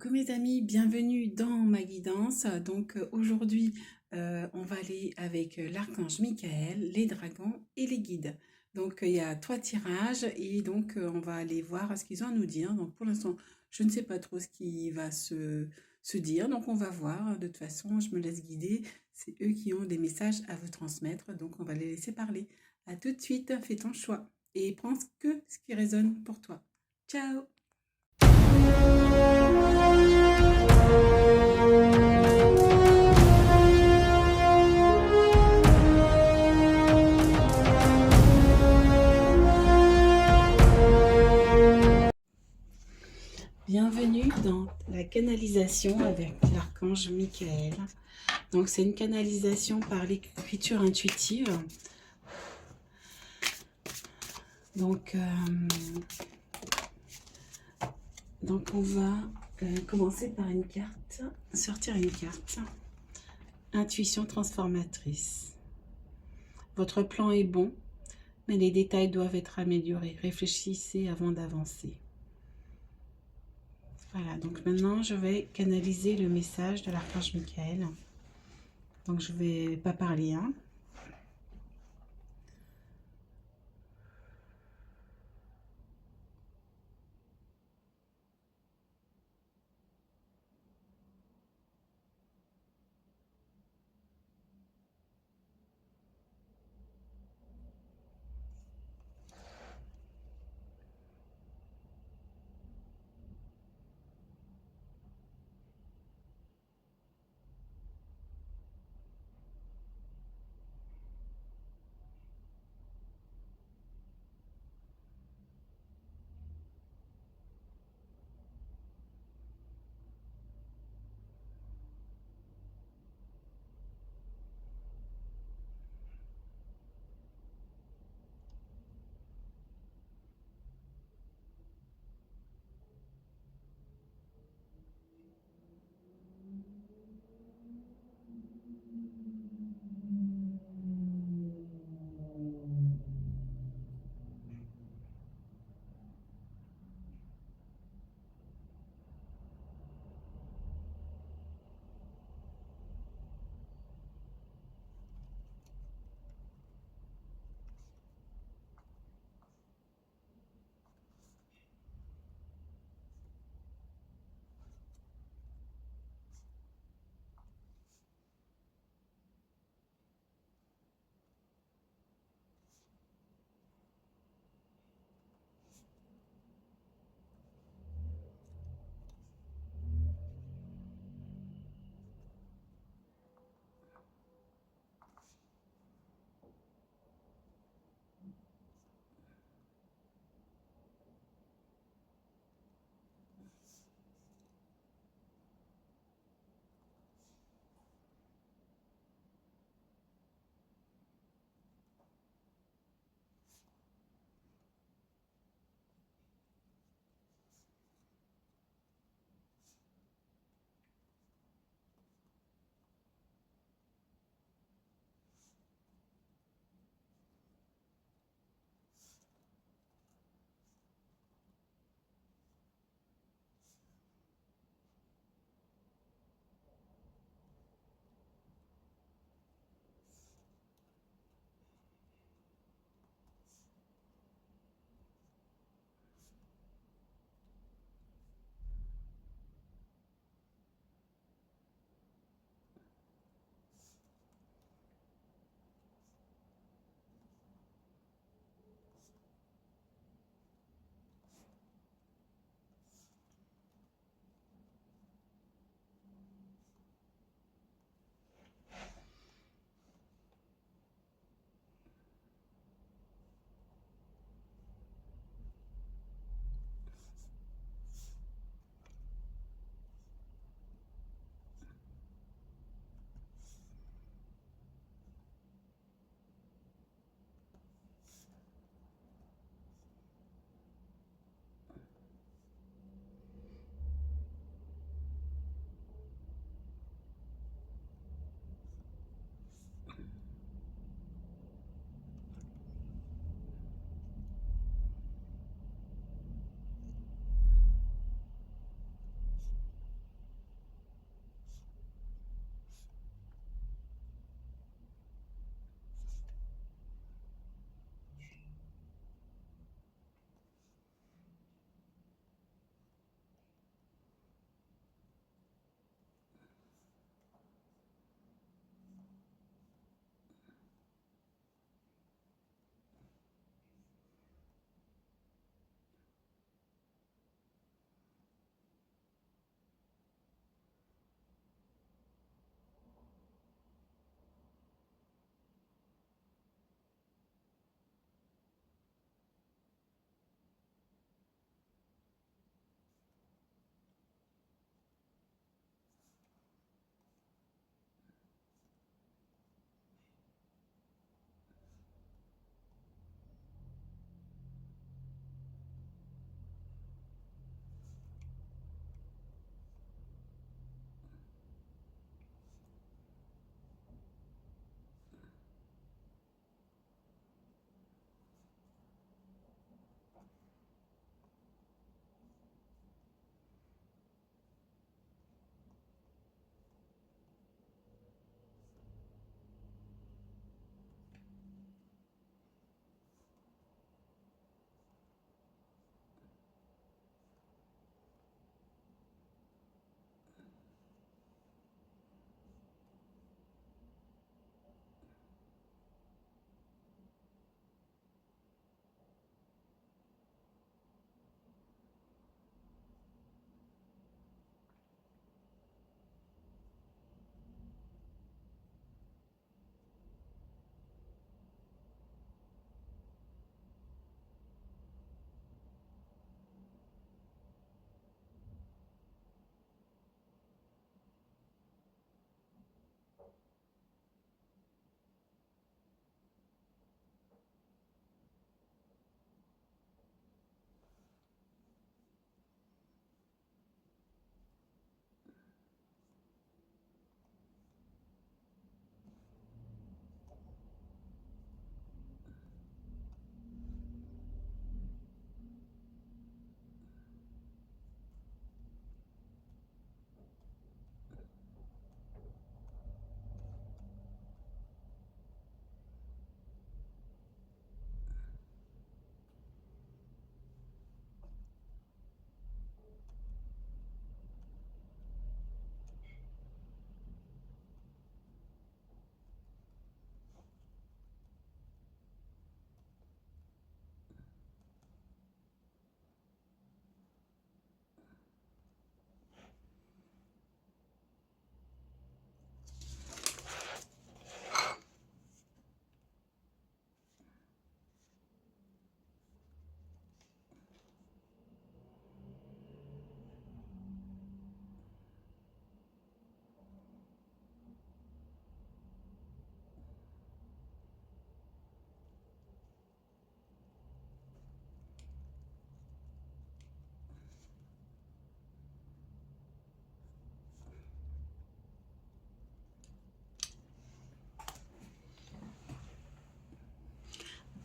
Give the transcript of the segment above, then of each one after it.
Coucou mes amis, bienvenue dans ma guidance. Aujourd'hui, on va aller avec l'archange Michael, les dragons et les guides. Il y a trois tirages et on va aller voir ce qu'ils ont à nous dire. Donc pour l'instant, je ne sais pas trop ce qui va se dire. Donc on va voir. De toute façon, je me laisse guider. C'est eux qui ont des messages à vous transmettre. Donc on va les laisser parler. À tout de suite, fais ton choix et prends que ce qui résonne pour toi. Ciao! Bienvenue dans la canalisation avec l'archange Michael. Donc c'est une canalisation par l'écriture intuitive. Donc, on va commencer par une carte, sortir une carte. Intuition transformatrice. Votre plan est bon, mais les détails doivent être améliorés. Réfléchissez avant d'avancer. Voilà, donc maintenant je vais canaliser le message de l'archange Michael. Donc je vais pas parler, hein.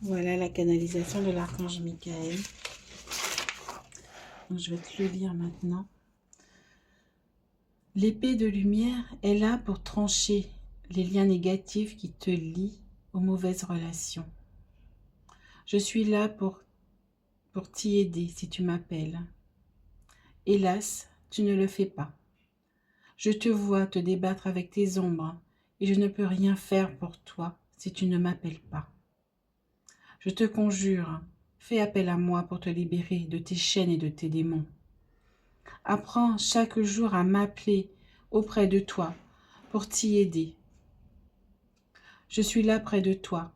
Voilà la canalisation de l'archange Michael. Donc, je vais te le lire maintenant. L'épée de lumière est là pour trancher les liens négatifs qui te lient aux mauvaises relations. Je suis là pour t'y aider si tu m'appelles. Hélas, tu ne le fais pas. Je te vois te débattre avec tes ombres et je ne peux rien faire pour toi si tu ne m'appelles pas. Je te conjure, fais appel à moi pour te libérer de tes chaînes et de tes démons. Apprends chaque jour à m'appeler auprès de toi pour t'y aider. Je suis là près de toi.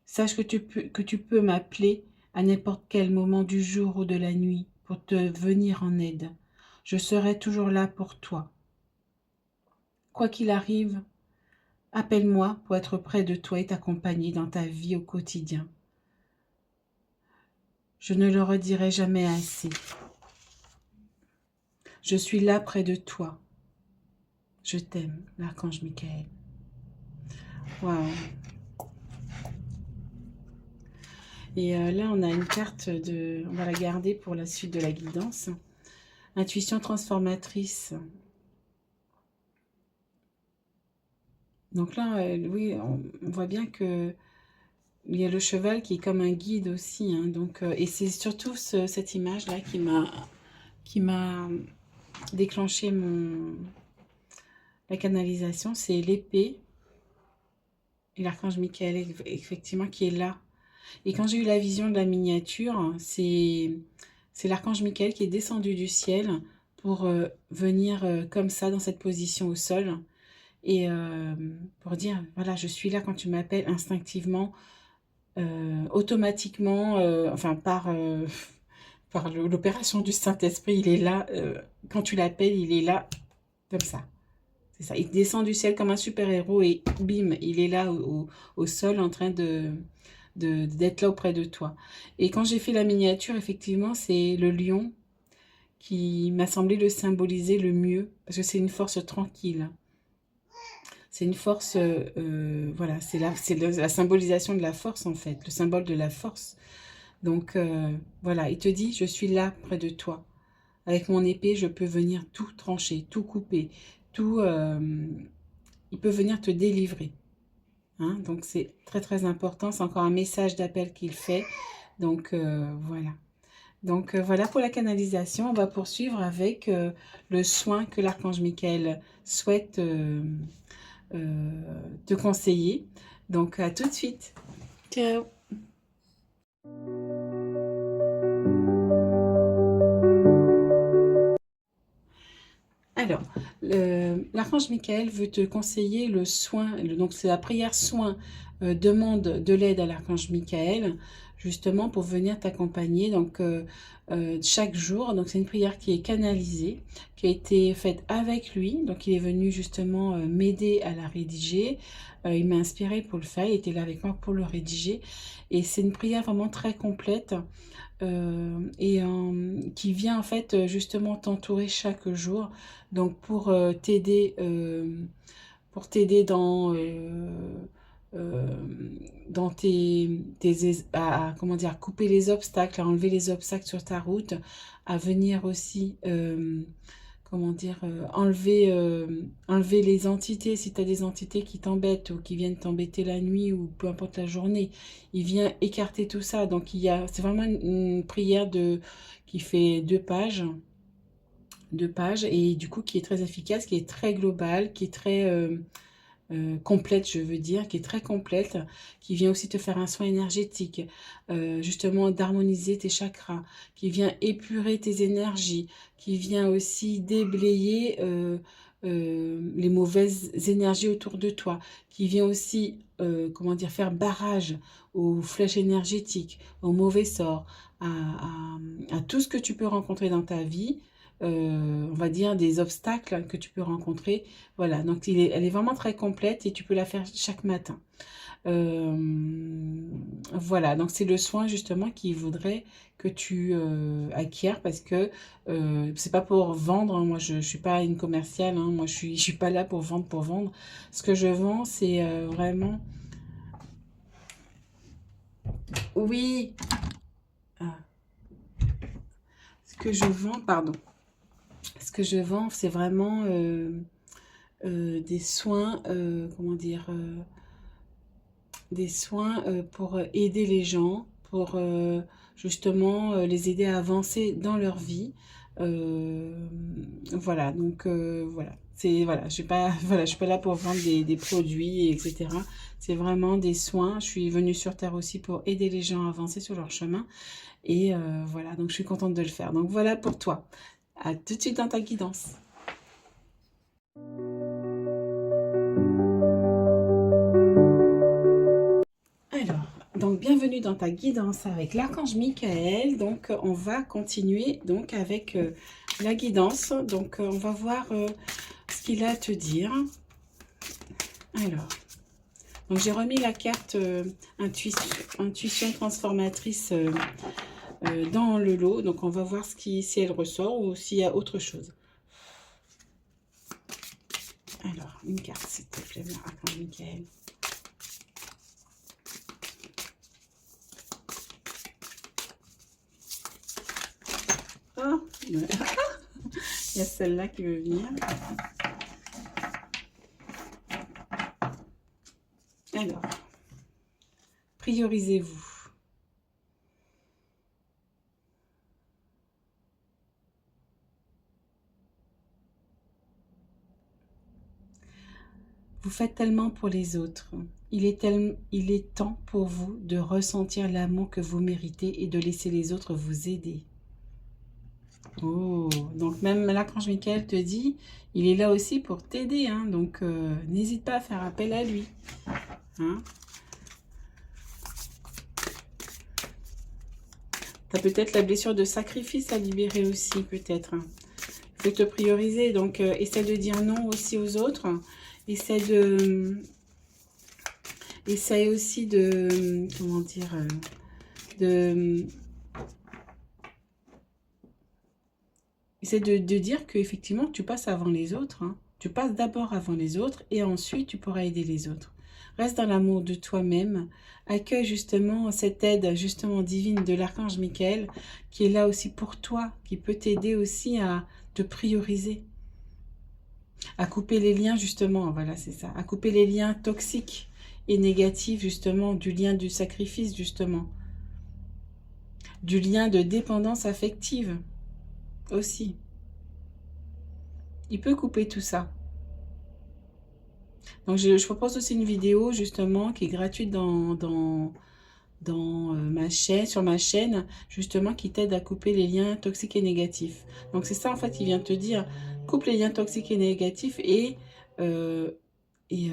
Sache que tu peux m'appeler à n'importe quel moment du jour ou de la nuit pour te venir en aide. Je serai toujours là pour toi. Quoi qu'il arrive, appelle-moi pour être près de toi et t'accompagner dans ta vie au quotidien. Je ne le redirai jamais assez. Je suis là près de toi. Je t'aime, l'archange Michael. Waouh. Et là, on a une carte on va la garder pour la suite de la guidance. Intuition transformatrice. Donc là, oui, on voit bien que il y a le cheval qui est comme un guide aussi. Hein, donc, et c'est surtout cette image-là qui m'a déclenché la canalisation. C'est l'épée et l'archange Michael, effectivement, qui est là. Et quand j'ai eu la vision de la miniature, c'est l'archange Michael qui est descendu du ciel pour venir comme ça, dans cette position au sol. Et pour dire, voilà, je suis là quand tu m'appelles instinctivement, automatiquement, enfin par l'opération du Saint-Esprit, il est là, quand tu l'appelles, il est là, comme ça. C'est ça, il descend du ciel comme un super-héros et bim, il est là au sol en train d'être là auprès de toi. Et quand j'ai fait la miniature, effectivement, c'est le lion qui m'a semblé le symboliser le mieux, parce que c'est une force tranquille. C'est une force, voilà, c'est la symbolisation de la force en fait, le symbole de la force. Donc voilà, il te dit, je suis là près de toi. Avec mon épée, je peux venir tout trancher, tout couper, tout, il peut venir te délivrer. Hein, donc c'est très très important, c'est encore un message d'appel qu'il fait. Donc voilà. Donc voilà pour la canalisation. On va poursuivre avec le soin que l'archange Michael souhaite te conseiller. Donc à tout de suite. Ciao. Alors, l'archange Michael veut te conseiller le soin, donc c'est la prière soin, demande de l'aide à l'archange Michael, justement pour venir t'accompagner donc chaque jour. Donc c'est une prière qui est canalisée, qui a été faite avec lui. Donc il est venu justement m'aider à la rédiger. Il m'a inspiré pour le faire, il était là avec moi pour le rédiger. Et c'est une prière vraiment très complète. Et qui vient en fait justement t'entourer chaque jour, donc pour t'aider euh, dans comment dire, couper les obstacles, à enlever les obstacles sur ta route, à venir aussi comment dire, enlever les entités, si tu as des entités qui t'embêtent ou qui viennent t'embêter la nuit ou peu importe la journée, il vient écarter tout ça. Donc c'est vraiment une prière qui fait deux pages et du coup qui est très efficace, qui est très globale, qui est très complète, je veux dire, qui est très complète, qui vient aussi te faire un soin énergétique, justement d'harmoniser tes chakras, qui vient épurer tes énergies, qui vient aussi déblayer les mauvaises énergies autour de toi, qui vient aussi, comment dire, faire barrage aux flèches énergétiques, aux mauvais sorts, à tout ce que tu peux rencontrer dans ta vie, on va dire des obstacles que tu peux rencontrer. Voilà, donc elle est vraiment très complète et tu peux la faire chaque matin. Voilà, donc c'est le soin justement qu'il voudrait que tu acquières parce que c'est pas pour vendre, hein. Moi je suis pas une commerciale, hein. Moi je suis pas là pour vendre pour vendre. Ce que je vends c'est vraiment Oui, ah, ce que je vends, pardon. Ce que je vends, c'est vraiment des soins, comment dire, des soins pour aider les gens, pour justement les aider à avancer dans leur vie. Euh, voilà, donc voilà. C'est voilà, je suis pas voilà, je suis pas là pour vendre des produits, etc. C'est vraiment des soins. Je suis venue sur Terre aussi pour aider les gens à avancer sur leur chemin. Et voilà, donc je suis contente de le faire. Donc voilà pour toi. À tout de suite dans ta guidance. Alors, donc bienvenue dans ta guidance avec l'archange Michael. Donc on va continuer donc avec la guidance. Donc on va voir ce qu'il a à te dire. Alors, donc j'ai remis la carte intuition transformatrice dans le lot. Donc on va voir si elle ressort ou s'il y a autre chose. Alors, une carte s'il te plaît, l'archange Michael. Oh, il y a celle-là qui veut venir. Alors, priorisez-vous. Vous faites tellement pour les autres. Il est temps pour vous de ressentir l'amour que vous méritez et de laisser les autres vous aider. Oh, donc même l'archange Michael te dit, il est là aussi pour t'aider, hein, donc n'hésite pas à faire appel à lui. Hein. Tu as peut-être la blessure de sacrifice à libérer aussi, peut-être. Hein. Il faut te prioriser, donc essaie de dire non aussi aux autres. Essaie aussi de, comment dire, essaie de dire qu'effectivement, tu passes avant les autres. Hein. Tu passes d'abord avant les autres et ensuite, tu pourras aider les autres. Reste dans l'amour de toi-même. Accueille justement cette aide justement divine de l'archange Michael qui est là aussi pour toi, qui peut t'aider aussi à te prioriser, à couper les liens justement, voilà c'est ça, à couper les liens toxiques et négatifs justement, du lien du sacrifice justement, du lien de dépendance affective aussi. Il peut couper tout ça. Donc je propose aussi une vidéo justement qui est gratuite dans ma chaîne, sur ma chaîne, justement qui t'aide à couper les liens toxiques et négatifs. Donc c'est ça en fait, il vient te dire, coupe les liens toxiques et négatifs euh, et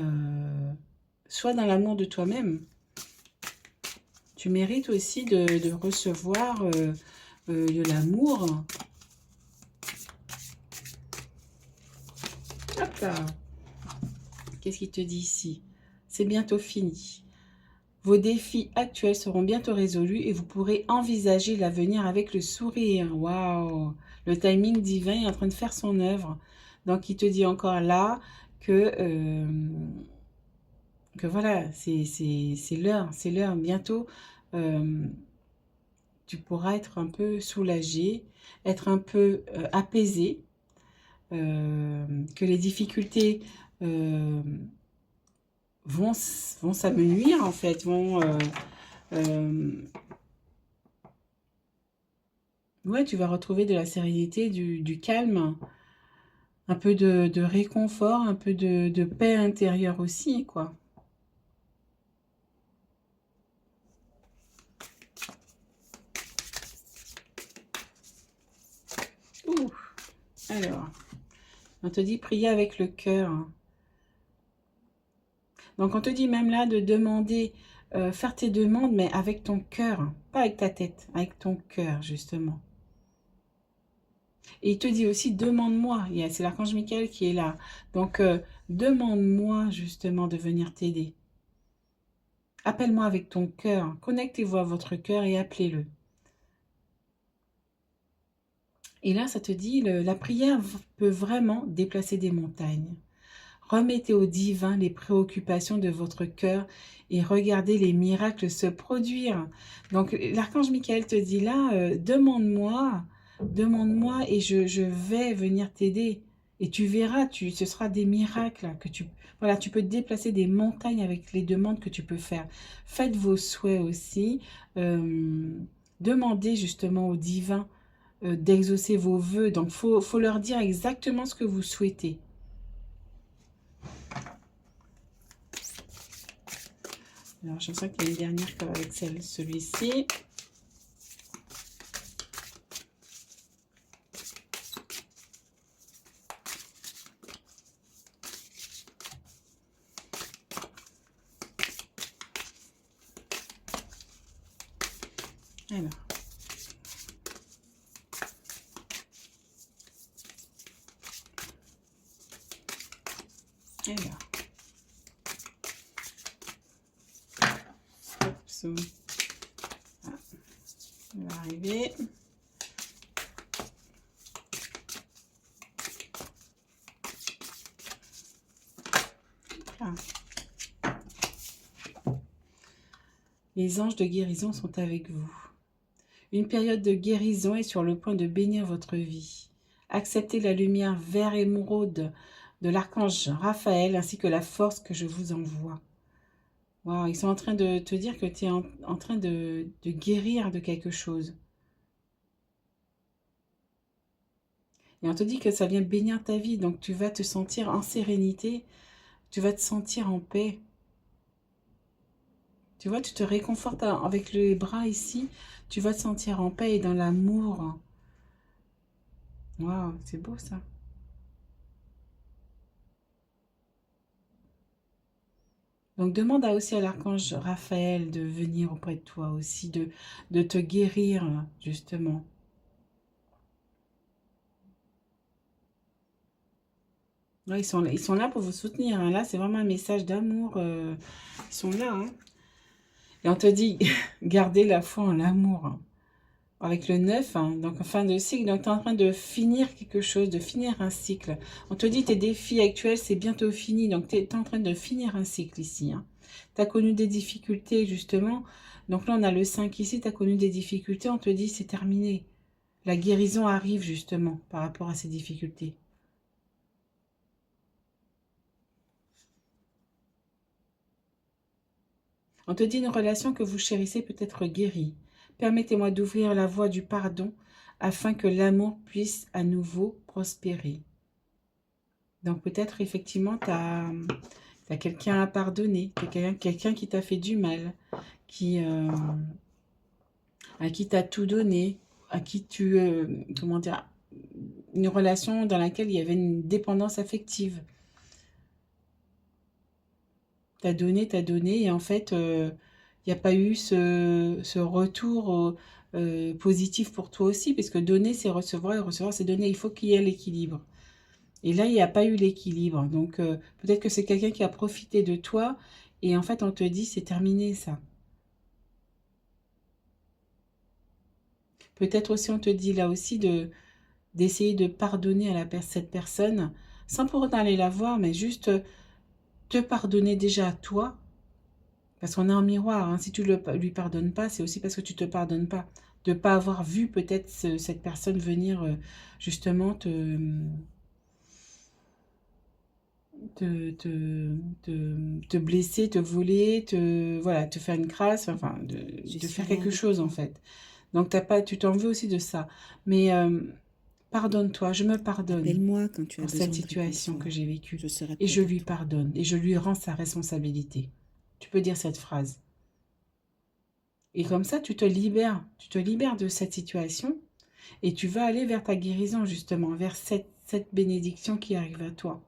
sois dans l'amour de toi-même. Tu mérites aussi de recevoir de l'amour. Hop là. Qu'est-ce qu'il te dit ici? C'est bientôt fini. Vos défis actuels seront bientôt résolus et vous pourrez envisager l'avenir avec le sourire. Waouh! Le timing divin est en train de faire son œuvre. Donc, il te dit encore là que voilà, c'est l'heure, c'est l'heure. Bientôt, euh, tu pourras être un peu soulagé, être un peu apaisé, que les difficultés euh, vont s'amenuire en fait, ouais, tu vas retrouver de la sérénité, du calme, un peu de réconfort, un peu de paix intérieure aussi, quoi. Ouh. Alors, on te dit prier avec le cœur. Donc, on te dit même là de demander, faire tes demandes, mais avec ton cœur, pas avec ta tête, avec ton cœur, justement. Et il te dit aussi, demande-moi. C'est l'archange Michael qui est là. Donc, demande-moi justement de venir t'aider. Appelle-moi avec ton cœur. Connectez-vous à votre cœur et appelez-le. Et là, ça te dit, la prière peut vraiment déplacer des montagnes. Remettez au divin les préoccupations de votre cœur et regardez les miracles se produire. Donc, l'archange Michael te dit là, demande-moi et je vais venir t'aider. Et tu verras, ce sera des miracles que voilà, tu peux déplacer des montagnes avec les demandes que tu peux faire. Faites vos souhaits aussi. Demandez justement au divin d'exaucer vos vœux. Donc, faut leur dire exactement ce que vous souhaitez. Alors, je sens qu'il y a une dernière comme avec celui-ci. Alors. Alors. Ah, on va arriver. Ah. Les anges de guérison sont avec vous. Une période de guérison est sur le point de bénir votre vie. Acceptez la lumière vert émeraude de l'archange Raphaël ainsi que la force que je vous envoie. Wow, ils sont en train de te dire que tu es en train de guérir de quelque chose. Et on te dit que ça vient bénir ta vie, donc tu vas te sentir en sérénité, tu vas te sentir en paix. Tu vois, tu te réconfortes avec les bras ici, tu vas te sentir en paix et dans l'amour. Waouh, c'est beau ça. Donc demande aussi à l'archange Raphaël de venir auprès de toi aussi, de te guérir justement. Ouais, ils sont là pour vous soutenir. Hein. Là, c'est vraiment un message d'amour. Ils sont là. Hein. Et on te dit, gardez la foi en l'amour. Hein. Avec le 9, hein, donc en fin de cycle, donc tu es en train de finir quelque chose, de finir un cycle. On te dit tes défis actuels, c'est bientôt fini, donc tu es en train de finir un cycle ici. Hein. Tu as connu des difficultés justement, donc là on a le 5 ici, tu as connu des difficultés, on te dit c'est terminé. La guérison arrive justement par rapport à ces difficultés. On te dit une relation que vous chérissez peut être guérie. Permettez-moi d'ouvrir la voie du pardon afin que l'amour puisse à nouveau prospérer. Donc peut-être effectivement tu as quelqu'un à pardonner, quelqu'un qui t'a fait du mal, à qui t'as tout donné, à qui tu... comment dire, une relation dans laquelle il y avait une dépendance affective. T'as donné, et en fait, il n'y a pas eu ce retour positif pour toi aussi, parce que donner, c'est recevoir, et recevoir, c'est donner. Il faut qu'il y ait l'équilibre. Et là, il n'y a pas eu l'équilibre. Donc, peut-être que c'est quelqu'un qui a profité de toi, et en fait, on te dit, c'est terminé, ça. Peut-être aussi, on te dit là aussi d'essayer de pardonner à cette personne, sans pour autant aller la voir, mais juste te pardonner déjà à toi, parce qu'on est en miroir. Hein. Si tu ne lui pardonnes pas, c'est aussi parce que tu ne te pardonnes pas. De ne pas avoir vu peut-être cette personne venir justement te blesser, te voler, voilà, te faire une crasse, enfin, de faire quelque chose en fait. Donc tu t'en veux aussi de ça. Mais pardonne-toi, je me pardonne quand tu as pour cette situation que j'ai vécue. Et je lui pardonne, et je lui rends sa responsabilité. Tu peux dire cette phrase. Et comme ça, tu te libères de cette situation, et tu vas aller vers ta guérison justement, vers cette bénédiction qui arrive à toi.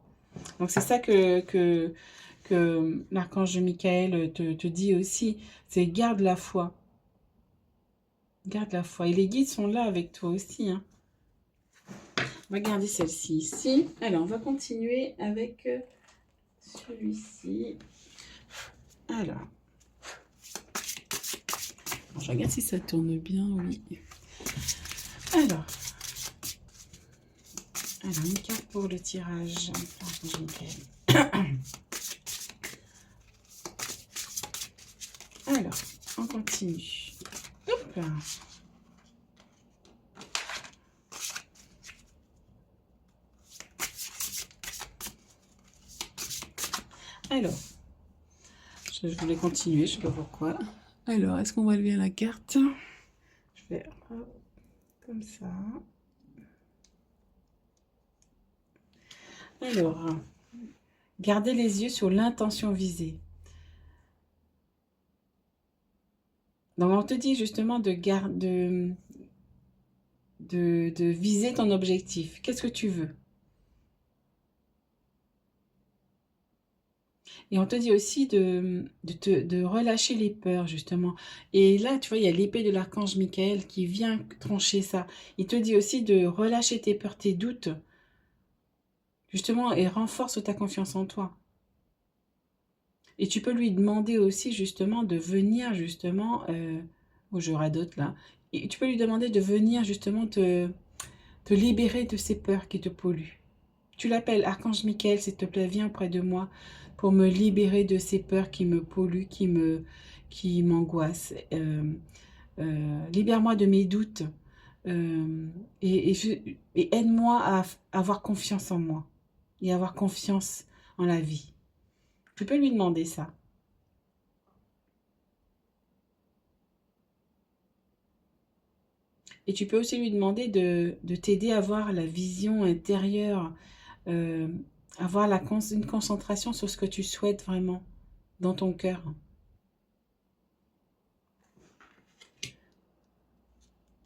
Donc c'est ça que l'archange Michael te dit aussi, c'est garde la foi. Garde la foi. Et les guides sont là avec toi aussi. Hein. On va garder celle-ci ici. Alors, on va continuer avec celui-ci. Alors, je regarde si ça tourne bien, oui. Alors, une carte pour le tirage. Alors, on continue. Hop là. Alors, je voulais continuer, je sais pas pourquoi. Alors, est-ce qu'on va lever la carte? Je vais comme ça. Alors, gardez les yeux sur l'intention visée. Donc, on te dit justement de viser ton objectif. Qu'est-ce que tu veux? Et on te dit aussi de relâcher les peurs, justement. Et là, tu vois, il y a l'épée de l'archange Michael qui vient trancher ça. Il te dit aussi de relâcher tes peurs, tes doutes, justement, et renforce ta confiance en toi. Et tu peux lui demander aussi, justement, de venir, justement, je radote là, et tu peux lui demander de venir, justement, te libérer de ces peurs qui te polluent. Tu l'appelles, Archange Michael, s'il te plaît, viens auprès de moi pour me libérer de ces peurs qui me polluent, qui m'angoissent. Libère-moi de mes doutes et aide-moi à avoir confiance en moi et avoir confiance en la vie. Tu peux lui demander ça. Et tu peux aussi lui demander de t'aider à avoir la vision intérieure, avoir une concentration sur ce que tu souhaites vraiment dans ton cœur.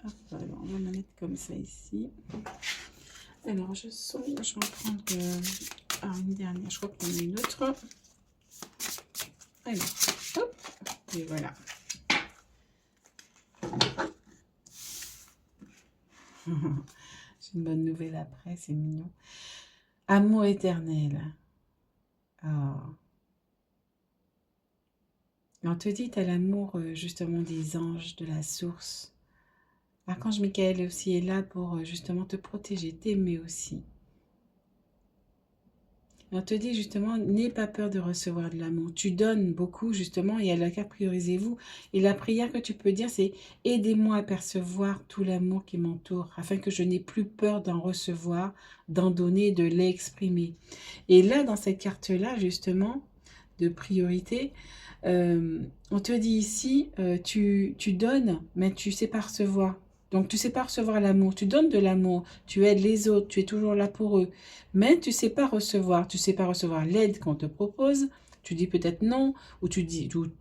Hop, alors, on va la mettre comme ça ici. Alors, je vais prendre une dernière. Je crois qu'on a une autre. Alors, hop, et voilà. J'ai une bonne nouvelle après, c'est mignon. Amour éternel. Oh. On te dit, tu as l'amour justement des anges, de la source. L'archange Michael aussi est là pour justement te protéger, t'aimer aussi. Et on te dit justement, n'aie pas peur de recevoir de l'amour. Tu donnes beaucoup justement et à la carte priorisez-vous. Et la prière que tu peux dire, c'est aidez-moi à percevoir tout l'amour qui m'entoure afin que je n'ai plus peur d'en recevoir, d'en donner, de l'exprimer. Et là, dans cette carte-là, justement, de priorité, on te dit ici, tu donnes, mais tu sais pas recevoir. Donc, tu ne sais pas recevoir l'amour. Tu donnes de l'amour, tu aides les autres, tu es toujours là pour eux. Mais tu ne sais pas recevoir. Tu ne sais pas recevoir l'aide qu'on te propose. Tu dis peut-être non, ou tu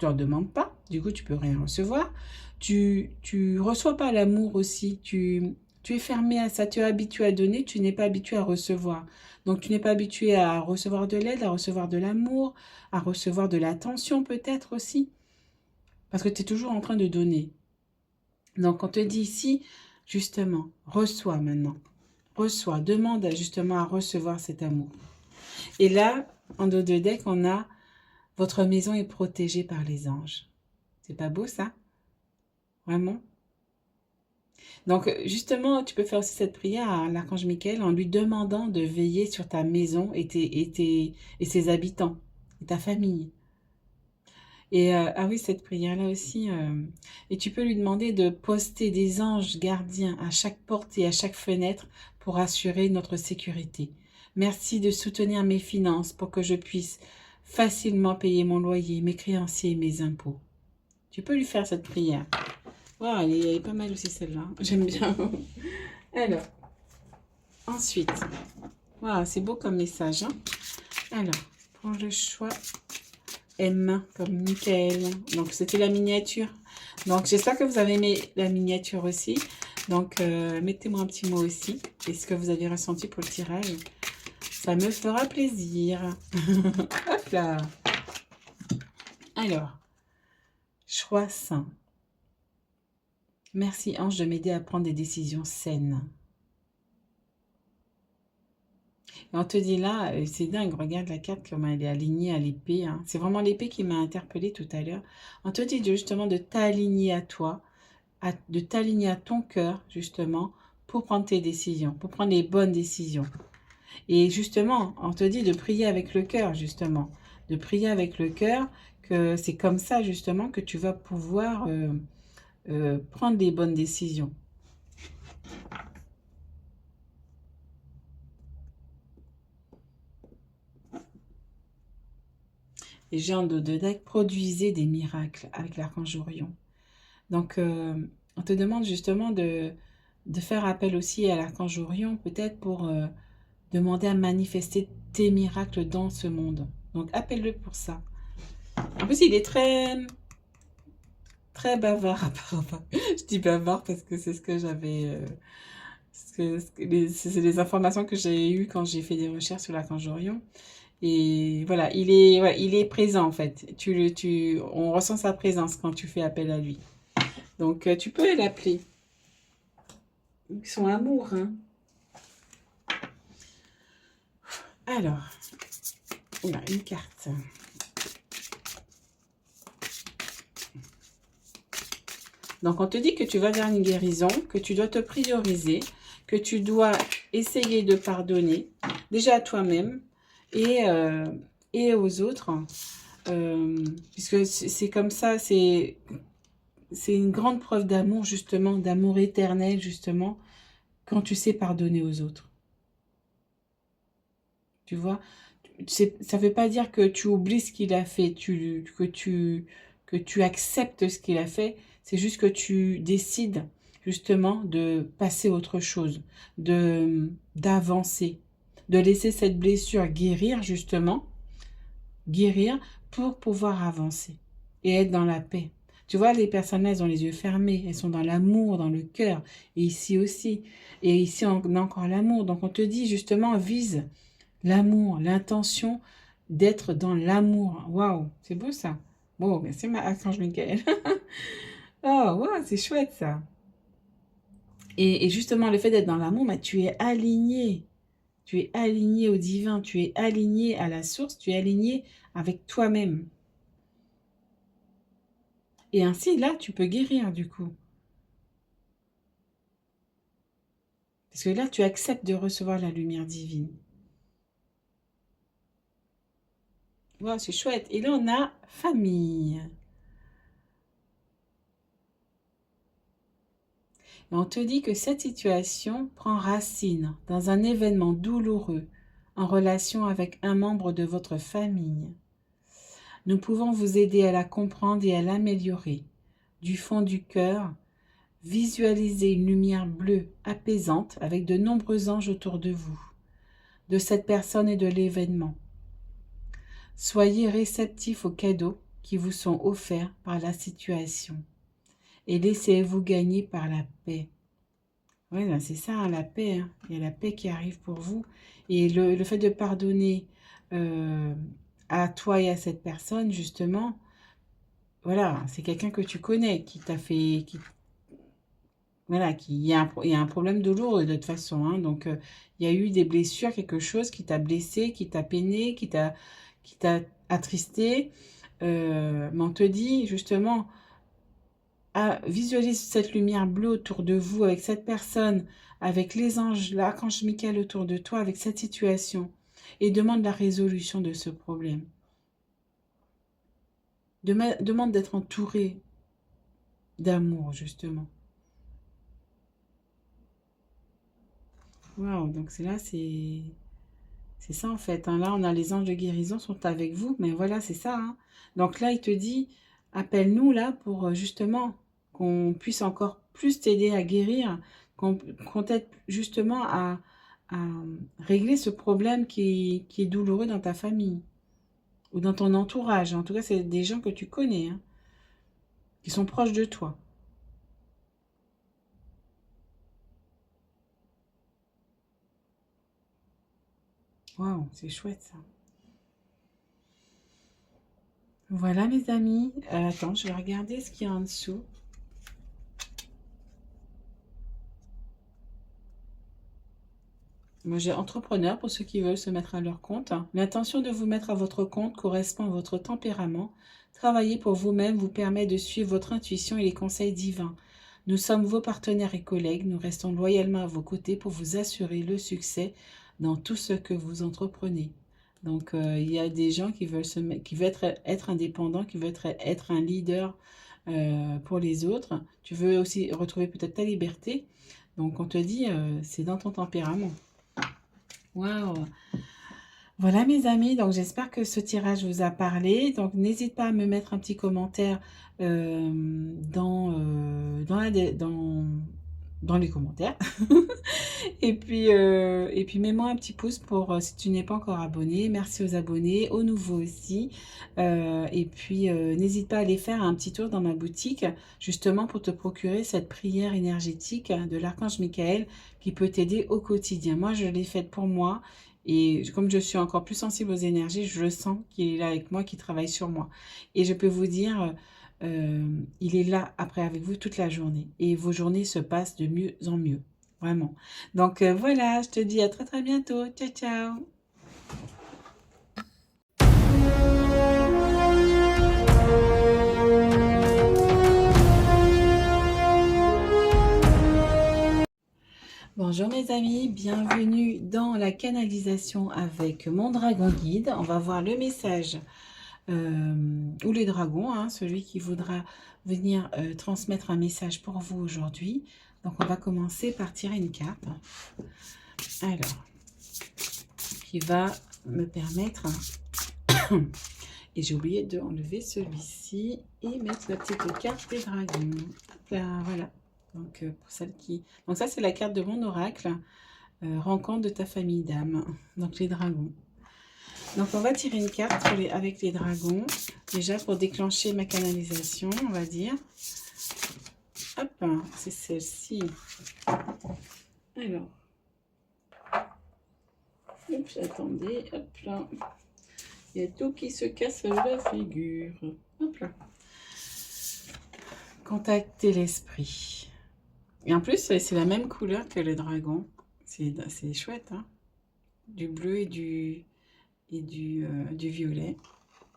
n'en demandes pas. Du coup, tu ne peux rien recevoir. Tu ne reçois pas l'amour aussi. Tu es fermé à ça. Tu es habitué à donner, tu n'es pas habitué à recevoir. Donc, tu n'es pas habitué à recevoir de l'aide, à recevoir de l'amour, à recevoir de l'attention peut-être aussi. Parce que tu es toujours en train de donner. Donc, on te dit ici, justement, reçois maintenant. Reçois, demande justement à recevoir cet amour. Et là, en dos de deck, on a votre maison est protégée par les anges. C'est pas beau ça? Vraiment? Donc, justement, tu peux faire aussi cette prière à l'archange Michael en lui demandant de veiller sur ta maison et ses habitants, et ta famille. Et ah oui, cette prière-là aussi. Et tu peux lui demander de poster des anges gardiens à chaque porte et à chaque fenêtre pour assurer notre sécurité. Merci de soutenir mes finances pour que je puisse facilement payer mon loyer, mes créanciers et mes impôts. Tu peux lui faire cette prière. Wow, elle est pas mal aussi celle-là. J'aime bien. Alors, ensuite. Wow, c'est beau comme message. Hein? Alors, prends le choix. M comme Michael. Donc, c'était la miniature. Donc, j'espère que vous avez aimé la miniature aussi. Donc, mettez-moi un petit mot aussi. Et ce que vous avez ressenti pour le tirage. Ça me fera plaisir. Hop là. Alors, choix sain. Merci, ange, de m'aider à prendre des décisions saines. Et on te dit là, c'est dingue, regarde la carte comme elle est alignée à l'épée. Hein. C'est vraiment l'épée qui m'a interpellée tout à l'heure. On te dit justement de t'aligner à toi, de t'aligner à ton cœur, justement, pour prendre tes décisions, pour prendre les bonnes décisions. Et justement, on te dit de prier avec le cœur, justement. de prier avec le cœur, que c'est comme ça justement que tu vas pouvoir prendre des bonnes décisions. Les gens de deck produisaient des miracles avec l'archange Orion. Donc, on te demande justement de faire appel aussi à l'archange Orion, peut-être pour demander à manifester tes miracles dans ce monde. Donc, appelle-le pour ça. En plus, il est très bavard, apparemment. Je dis bavard parce que c'est ce que j'avais... c'est les informations que j'ai eues quand j'ai fait des recherches sur l'archange Orion. Et voilà, il est présent en fait. On ressent sa présence quand tu fais appel à lui. Donc, tu peux l'appeler. Ils sont amour, hein. Alors, oula, une carte. Donc, on te dit que tu vas vers une guérison, que tu dois te prioriser, que tu dois essayer de pardonner, déjà à toi-même et aux autres. Puisque c'est comme ça, c'est une grande preuve d'amour, justement, d'amour éternel, justement, quand tu sais pardonner aux autres. Tu vois, ça ne veut pas dire que tu oublies ce qu'il a fait, que tu acceptes ce qu'il a fait. C'est juste que tu décides, justement, de passer à autre chose, d'avancer, de laisser cette blessure guérir, justement, guérir pour pouvoir avancer et être dans la paix. Tu vois, les personnes, elles ont les yeux fermés, elles sont dans l'amour, dans le cœur, et ici aussi. Et ici, on a encore l'amour. Donc, on te dit, justement, vise l'amour, l'intention d'être dans l'amour. Waouh, c'est beau ça. Bon, merci ma Archange Michael. Oh, waouh, c'est chouette ça. Et justement, le fait d'être dans l'amour, bah, tu es aligné. Tu es aligné au divin, tu es aligné à la source, tu es aligné avec toi-même. Et ainsi, là, tu peux guérir du coup. Parce que là, tu acceptes de recevoir la lumière divine. Wow, c'est chouette. Et là, on a famille. Et on te dit que cette situation prend racine dans un événement douloureux en relation avec un membre de votre famille. Nous pouvons vous aider à la comprendre et à l'améliorer. Du fond du cœur, visualisez une lumière bleue apaisante avec de nombreux anges autour de vous, de cette personne et de l'événement. Soyez réceptifs aux cadeaux qui vous sont offerts par la situation et laissez-vous gagner par la paix. Oui, ben c'est ça, hein, la paix. Hein. Il y a la paix qui arrive pour vous. Et le fait de pardonner euh, à toi et à cette personne, justement, voilà, c'est quelqu'un que tu connais, qui t'a fait... Voilà, il y a un problème douloureux de toute façon. Hein. Donc, il y a eu des blessures, quelque chose qui t'a blessé, qui t'a peiné, qui t'a attristé. Mais on te dit, justement, visualise cette lumière bleue autour de vous, avec cette personne, avec les anges, l'archange Michael autour de toi, avec cette situation, et demande la résolution de ce problème. Demande d'être entouré d'amour, justement. Waouh, donc c'est là, c'est ça en fait. Hein. Là, on a les anges de guérison sont avec vous, mais voilà, c'est ça. Hein. Donc là, il te dit, appelle-nous là pour justement qu'on puisse encore plus t'aider à guérir, qu'on t'aide justement à régler ce problème qui est douloureux dans ta famille ou dans ton entourage. En tout cas, c'est des gens que tu connais, hein, qui sont proches de toi. Waouh, c'est chouette ça. Voilà mes amis. Attends, je vais regarder ce qu'il y a en dessous. Moi, j'ai entrepreneur pour ceux qui veulent se mettre à leur compte. L'intention de vous mettre à votre compte correspond à votre tempérament. Travailler pour vous-même vous permet de suivre votre intuition et les conseils divins. Nous sommes vos partenaires et collègues. Nous restons loyalement à vos côtés pour vous assurer le succès dans tout ce que vous entreprenez. Donc, il y a des gens qui veulent qui veulent être indépendants, qui veulent être un leader pour les autres. Tu veux aussi retrouver peut-être ta liberté. Donc, on te dit, c'est dans ton tempérament. Waouh! Voilà mes amis, donc j'espère que ce tirage vous a parlé. Donc n'hésite pas à me mettre un petit commentaire dans les commentaires. Et puis mets-moi un petit pouce pour si tu n'es pas encore abonné. Merci aux abonnés, aux nouveaux aussi. Et puis n'hésite pas à aller faire un petit tour dans ma boutique, justement pour te procurer cette prière énergétique de l'archange Michael qui peut t'aider au quotidien. Moi, je l'ai faite pour moi. Et comme je suis encore plus sensible aux énergies, je le sens qu'il est là avec moi, qu'il travaille sur moi. Et je peux vous dire, il est là après avec vous toute la journée. Et vos journées se passent de mieux en mieux. Vraiment. Donc voilà, je te dis à très très bientôt. Ciao, ciao. Bonjour mes amis, bienvenue dans la canalisation avec mon dragon guide. On va voir le message ou les dragons, hein, celui qui voudra venir transmettre un message pour vous aujourd'hui. Donc on va commencer par tirer une carte. Alors, qui va me permettre... Et j'ai oublié de enlever celui-ci et mettre la petite carte des dragons. Hop là, voilà. Donc, pour celle qui... Donc ça, c'est la carte de mon oracle. Rencontre de ta famille d'âmes. Donc, les dragons. Donc, on va tirer une carte avec les dragons. Déjà, pour déclencher ma canalisation, on va dire. Hop, c'est celle-ci. Alors. Oups, attendez. Hop là. Il y a tout qui se casse la figure. Hop là. Contacter l'esprit. Et en plus, c'est la même couleur que le dragon. C'est chouette, hein? Du bleu du violet.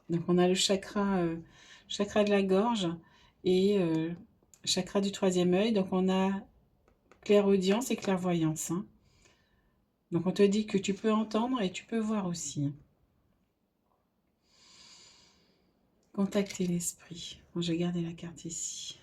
Donc, on a le chakra de la gorge et chakra du troisième œil. Donc, on a clairaudience et clairvoyance, hein. Donc, on te dit que tu peux entendre et tu peux voir aussi. Contacter l'esprit. Bon, je vais garder la carte ici.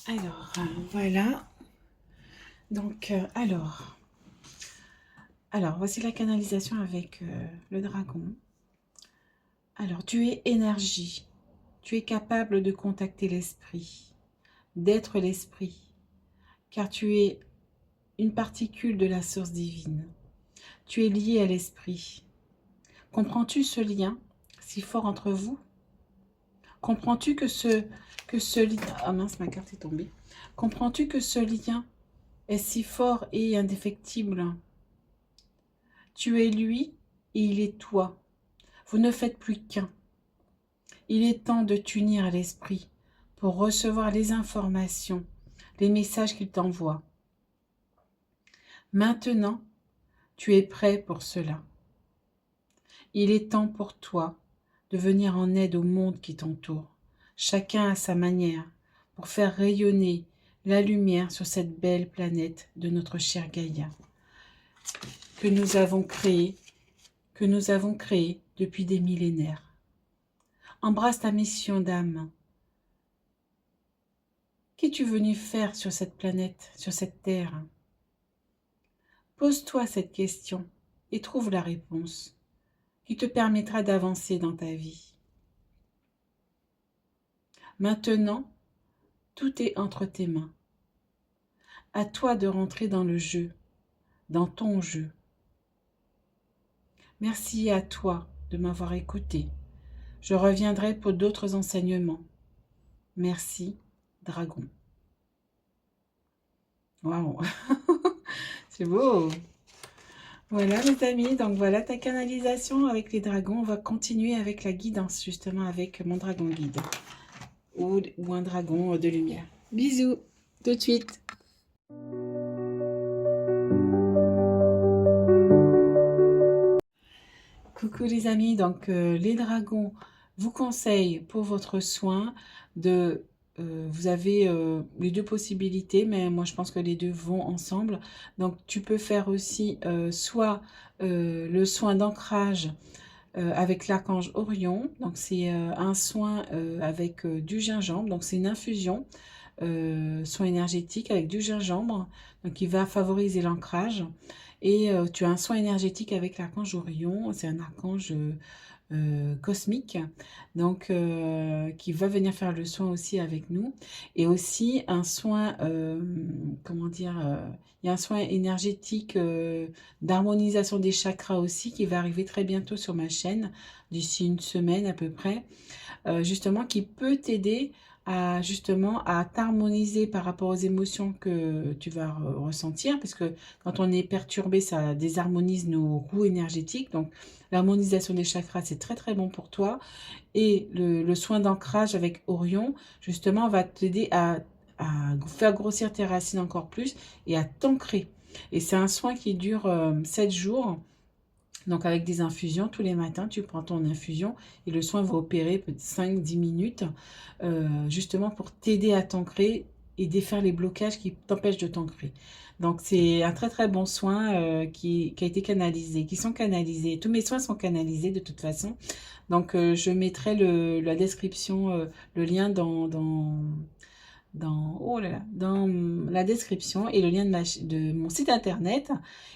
Alors, voilà. Donc, alors, voici la canalisation avec le dragon. Alors, tu es énergie. Tu es capable de contacter l'esprit, d'être l'esprit, car tu es une particule de la source divine. Tu es lié à l'esprit. Comprends-tu ce lien si fort entre vous? Comprends-tu que ce lien... Ah mince, ma carte est tombée. Comprends-tu que ce lien est si fort et indéfectible? Tu es lui et il est toi. Vous ne faites plus qu'un. Il est temps de t'unir à l'esprit pour recevoir les informations, les messages qu'il t'envoie. Maintenant, tu es prêt pour cela. Il est temps pour toi de venir en aide au monde qui t'entoure, chacun à sa manière, pour faire rayonner la lumière sur cette belle planète de notre chère Gaïa, que nous avons créée depuis des millénaires. Embrasse ta mission d'âme. Qu'es-tu venu faire sur cette planète, sur cette terre? Pose-toi cette question et trouve la réponse qui te permettra d'avancer dans ta vie. Maintenant, tout est entre tes mains. À toi de rentrer dans le jeu, dans ton jeu. Merci à toi de m'avoir écouté. Je reviendrai pour d'autres enseignements. Merci, dragon. Waouh, c'est beau. Voilà mes amis, donc voilà ta canalisation avec les dragons. On va continuer avec la guidance, justement avec mon dragon guide. Ou un dragon de lumière. Bisous, tout de suite. Coucou les amis, donc les dragons vous conseillent pour votre soin de... vous avez les deux possibilités, mais moi je pense que les deux vont ensemble. Donc tu peux faire aussi soit le soin d'ancrage avec l'archange Orion. Donc c'est un soin avec du gingembre, donc c'est une infusion, soin énergétique avec du gingembre, donc qui va favoriser l'ancrage. Et tu as un soin énergétique avec l'archange Orion, c'est un archange cosmique, donc qui va venir faire le soin aussi avec nous. Et aussi un soin, comment dire, il y a un soin énergétique d'harmonisation des chakras aussi qui va arriver très bientôt sur ma chaîne, d'ici une semaine à peu près, justement qui peut t'aider à justement à t'harmoniser par rapport aux émotions que tu vas ressentir, parce que quand on est perturbé, ça désharmonise nos roues énergétiques. Donc l'harmonisation des chakras, c'est très très bon pour toi. Et le soin d'ancrage avec Orion, justement, va t'aider à faire grossir tes racines encore plus et à t'ancrer. Et c'est un soin qui dure 7 jours. Donc avec des infusions, tous les matins, tu prends ton infusion et le soin va opérer peut-être 5-10 minutes, justement pour t'aider à t'ancrer et défaire les blocages qui t'empêchent de t'ancrer. Donc c'est un très très bon soin qui a été canalisé, qui sont canalisés. Tous mes soins sont canalisés de toute façon. Donc je mettrai la description, le lien oh là là, dans la description et le lien de mon site internet.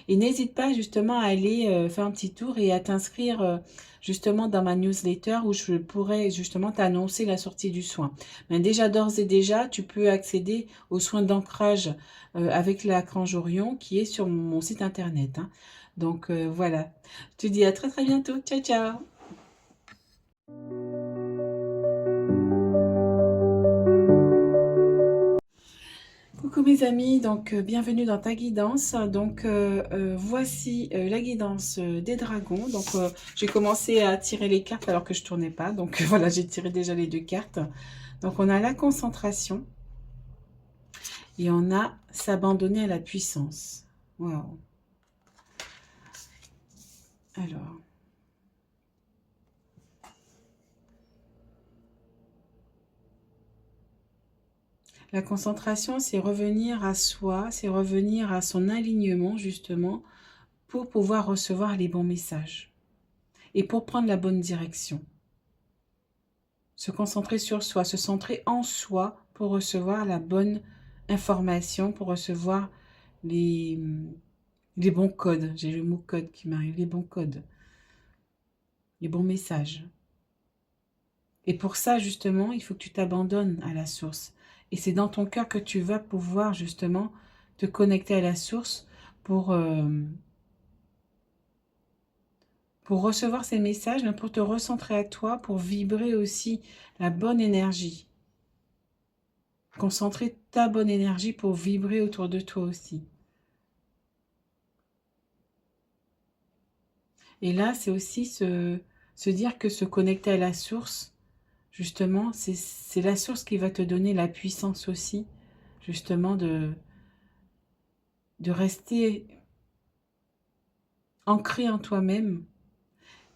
Et n'hésite pas justement à aller faire un petit tour et à t'inscrire justement dans ma newsletter où je pourrais justement t'annoncer la sortie du soin. Mais déjà, d'ores et déjà, tu peux accéder aux soins d'ancrage avec l'archange Orion qui est sur mon site internet, hein. Donc voilà, je te dis à très très bientôt. Ciao, ciao. Coucou mes amis, donc bienvenue dans ta guidance. Donc voici la guidance des dragons. Donc j'ai commencé à tirer les cartes alors que je tournais pas. Donc voilà, j'ai tiré déjà les deux cartes. Donc on a la concentration et on a s'abandonner à la puissance. Waouh. Alors. La concentration, c'est revenir à soi, c'est revenir à son alignement justement pour pouvoir recevoir les bons messages et pour prendre la bonne direction. Se concentrer sur soi, se centrer en soi pour recevoir la bonne information, pour recevoir les, les bons codes. J'ai le mot code qui m'arrive, les bons codes, les bons messages. Et pour ça, justement, il faut que tu t'abandonnes à la source. Et c'est dans ton cœur que tu vas pouvoir, justement, te connecter à la source pour recevoir ces messages, pour te recentrer à toi, pour vibrer aussi la bonne énergie. Concentrer ta bonne énergie pour vibrer autour de toi aussi. Et là, c'est aussi se dire que se connecter à la source, justement, c'est la source qui va te donner la puissance aussi, justement, de rester ancré en toi-même,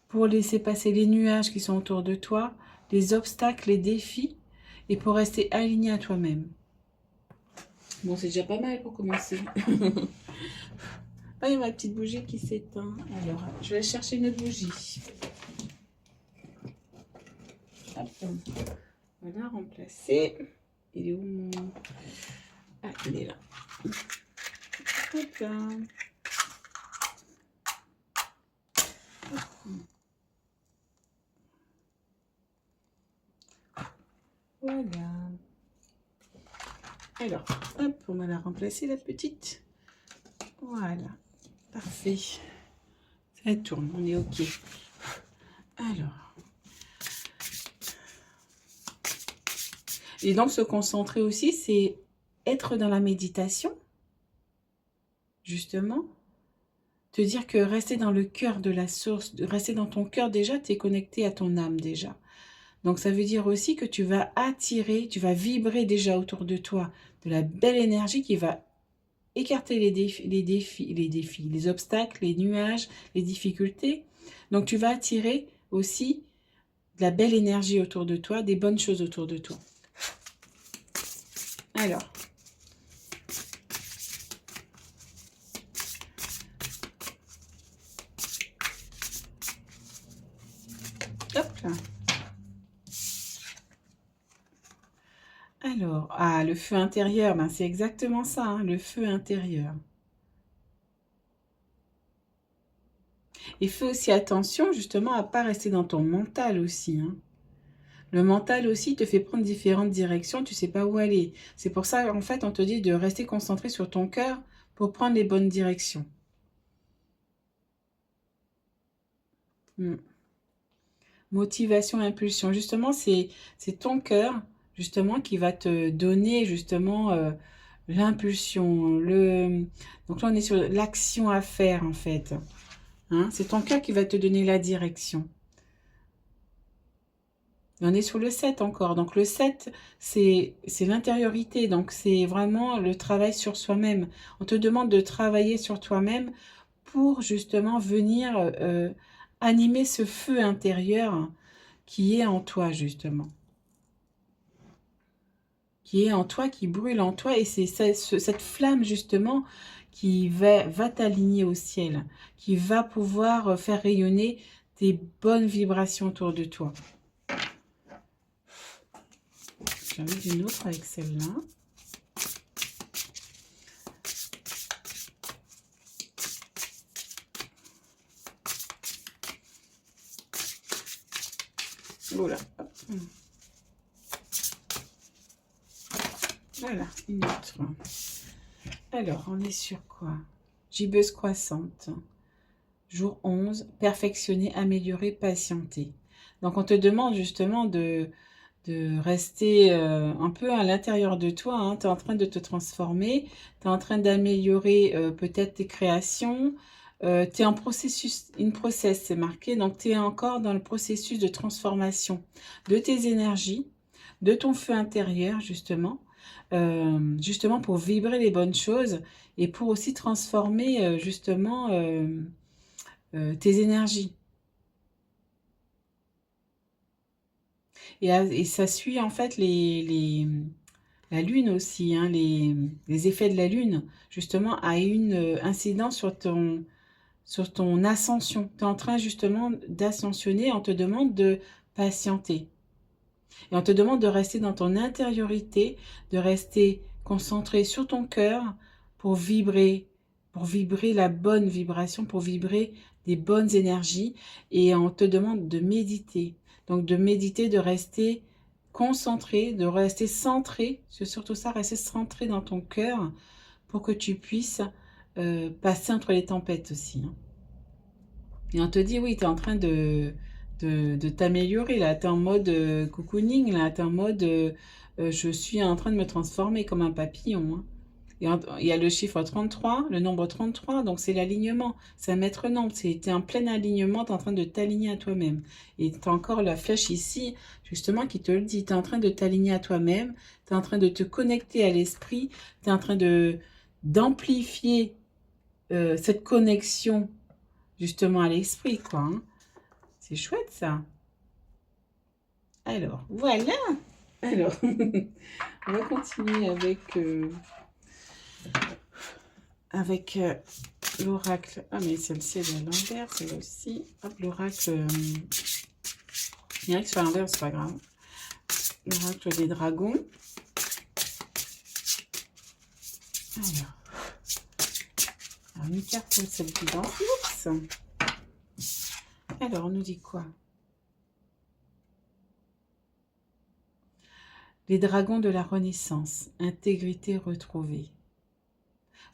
pour laisser passer les nuages qui sont autour de toi, les obstacles, les défis, et pour rester aligné à toi-même. Bon, c'est déjà pas mal pour commencer. Ah, il y a ma petite bougie qui s'éteint. Alors, je vais chercher une autre bougie. Hop. Voilà, remplacer. Il est où mon... Ah, il est là. Hop là. Voilà. Alors, hop, on va la remplacer, la petite. Voilà. Parfait. Ça tourne, on est OK. Alors. Et donc, se concentrer aussi, c'est être dans la méditation. Justement. Te dire que rester dans le cœur de la source, rester dans ton cœur déjà, tu es connecté à ton âme déjà. Donc, ça veut dire aussi que tu vas attirer, tu vas vibrer déjà autour de toi de la belle énergie qui va écarter les obstacles, les nuages, les difficultés. Donc, tu vas attirer aussi de la belle énergie autour de toi, des bonnes choses autour de toi. Alors, hop là. Alors, ah, le feu intérieur, ben c'est exactement ça, hein, le feu intérieur. Et fais aussi attention justement à ne pas rester dans ton mental aussi. Hein. Le mental aussi te fait prendre différentes directions, tu ne sais pas où aller. C'est pour ça, en fait, on te dit de rester concentré sur ton cœur pour prendre les bonnes directions. Motivation, impulsion. Justement, c'est ton cœur, justement, qui va te donner, justement, l'impulsion. Donc là, on est sur l'action à faire, en fait. Hein, c'est ton cœur qui va te donner la direction. Et on est sur le 7 encore. Donc le 7, c'est l'intériorité. Donc c'est vraiment le travail sur soi-même. On te demande de travailler sur toi-même pour justement venir animer ce feu intérieur qui est en toi, justement. Qui est en toi, qui brûle en toi. Et c'est cette flamme, justement, qui va t'aligner au ciel. Qui va pouvoir faire rayonner tes bonnes vibrations autour de toi. J'en ai une autre avec celle-là. Voilà. Voilà, une autre. Alors, on est sur quoi? Gibbeuse croissante. Jour 11, perfectionner, améliorer, patienter. Donc, on te demande justement de rester un peu à l'intérieur de toi. Hein. Tu es en train de te transformer, tu es en train d'améliorer peut-être tes créations. Tu es en processus, c'est marqué, donc tu es encore dans le processus de transformation de tes énergies, de ton feu intérieur, justement pour vibrer les bonnes choses et pour aussi transformer justement tes énergies. Et ça suit en fait la lune aussi, hein, les effets de la lune, justement, a une incidence sur ton ascension. Tu es en train justement d'ascensionner, on te demande de patienter. Et on te demande de rester dans ton intériorité, de rester concentré sur ton cœur pour vibrer la bonne vibration, pour vibrer des bonnes énergies. Et on te demande de méditer. Donc de méditer, de rester concentré, de rester centré, c'est surtout ça, rester centré dans ton cœur pour que tu puisses passer entre les tempêtes aussi. Hein. Et on te dit, oui, tu es en train de t'améliorer, là. Tu es en mode cocooning, là. Tu es en mode, je suis en train de me transformer comme un papillon. Hein. Et il y a le chiffre 33, le nombre 33, donc c'est l'alignement. C'est un maître nombre. Tu es en plein alignement, tu es en train de t'aligner à toi-même. Et tu as encore la flèche ici, justement, qui te le dit. Tu es en train de t'aligner à toi-même, tu es en train de te connecter à l'esprit, tu es en train d'amplifier cette connexion justement à l'esprit, quoi. Hein. C'est chouette, ça. Alors, voilà. Alors, on va continuer avec l'oracle. Ah, mais celle-ci, elle est à l'envers, celle aussi. Hop, l'oracle. Miracle sur l'envers, c'est pas grave. L'oracle des dragons. Alors, une carte pour celle qui danse. Oups. Alors, on nous dit quoi? Les dragons de la Renaissance, intégrité retrouvée.